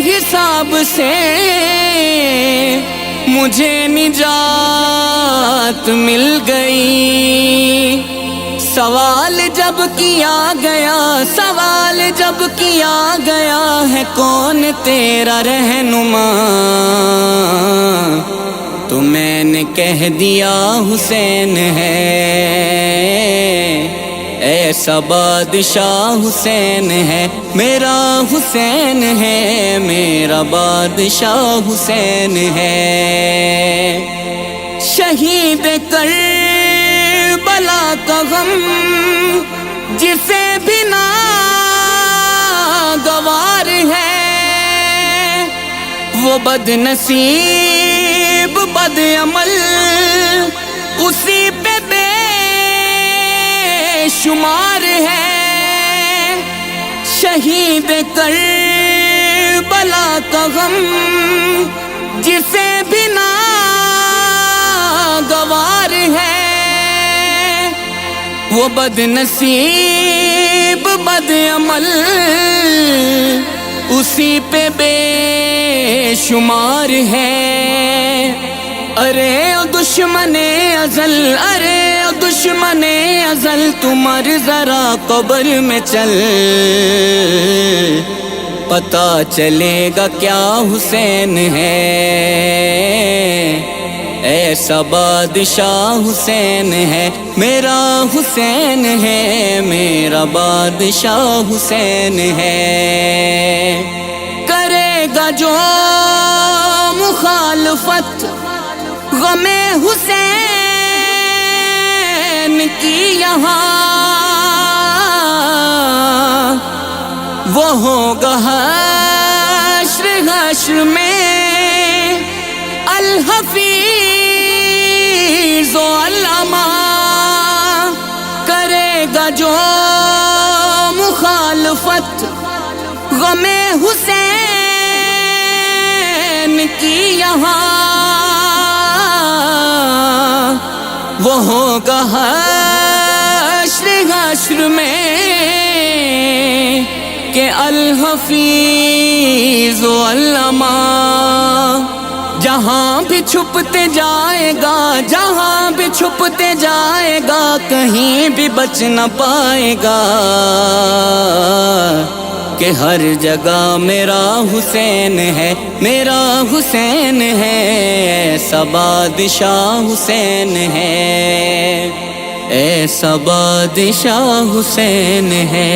حساب سے مجھے نجات مل گئی. سوال جب کیا گیا، سوال جب کیا گیا ہے کون تیرا رہنما، تو میں نے کہہ دیا حسین ہے. ایسا بادشاہ حسین ہے، میرا حسین ہے، میرا بادشاہ حسین ہے. شہید کربلا کا غم جسے بھی ناگوار ہے، وہ بد نصیب بد عمل اسی پہ بے شمار ہے. شہید کربلا کا غم جسے بھی ناگوار ہے، وہ بد نصیب بد عمل اسی پہ بے شمار ہے. ارے او دشمن ازل، ارے او دشمن ازل، تمہار ذرا قبر میں چل، پتہ چلے گا کیا حسین ہے. ایسا بادشاہ حسین ہے، میرا حسین ہے، میرا بادشاہ حسین ہے. کرے گا جو مخالفت غم حسین کی یہاں، وہ ہوگا حشر حشر میں الحفیظ و علامہ. کرے گا جو مخالفت غم حسین کی یہاں، وہ ہوگا حشر حشر میں کہ الحفیظ و علامہ. جہاں بھی چھپتے جائے گا، جہاں بھی چھپتے جائے گا، کہیں بھی بچ نہ پائے گا، کہ ہر جگہ میرا حسین ہے، میرا حسین ہے. ایسا بادشاہ حسین ہے، ایسا بادشاہ حسین ہے.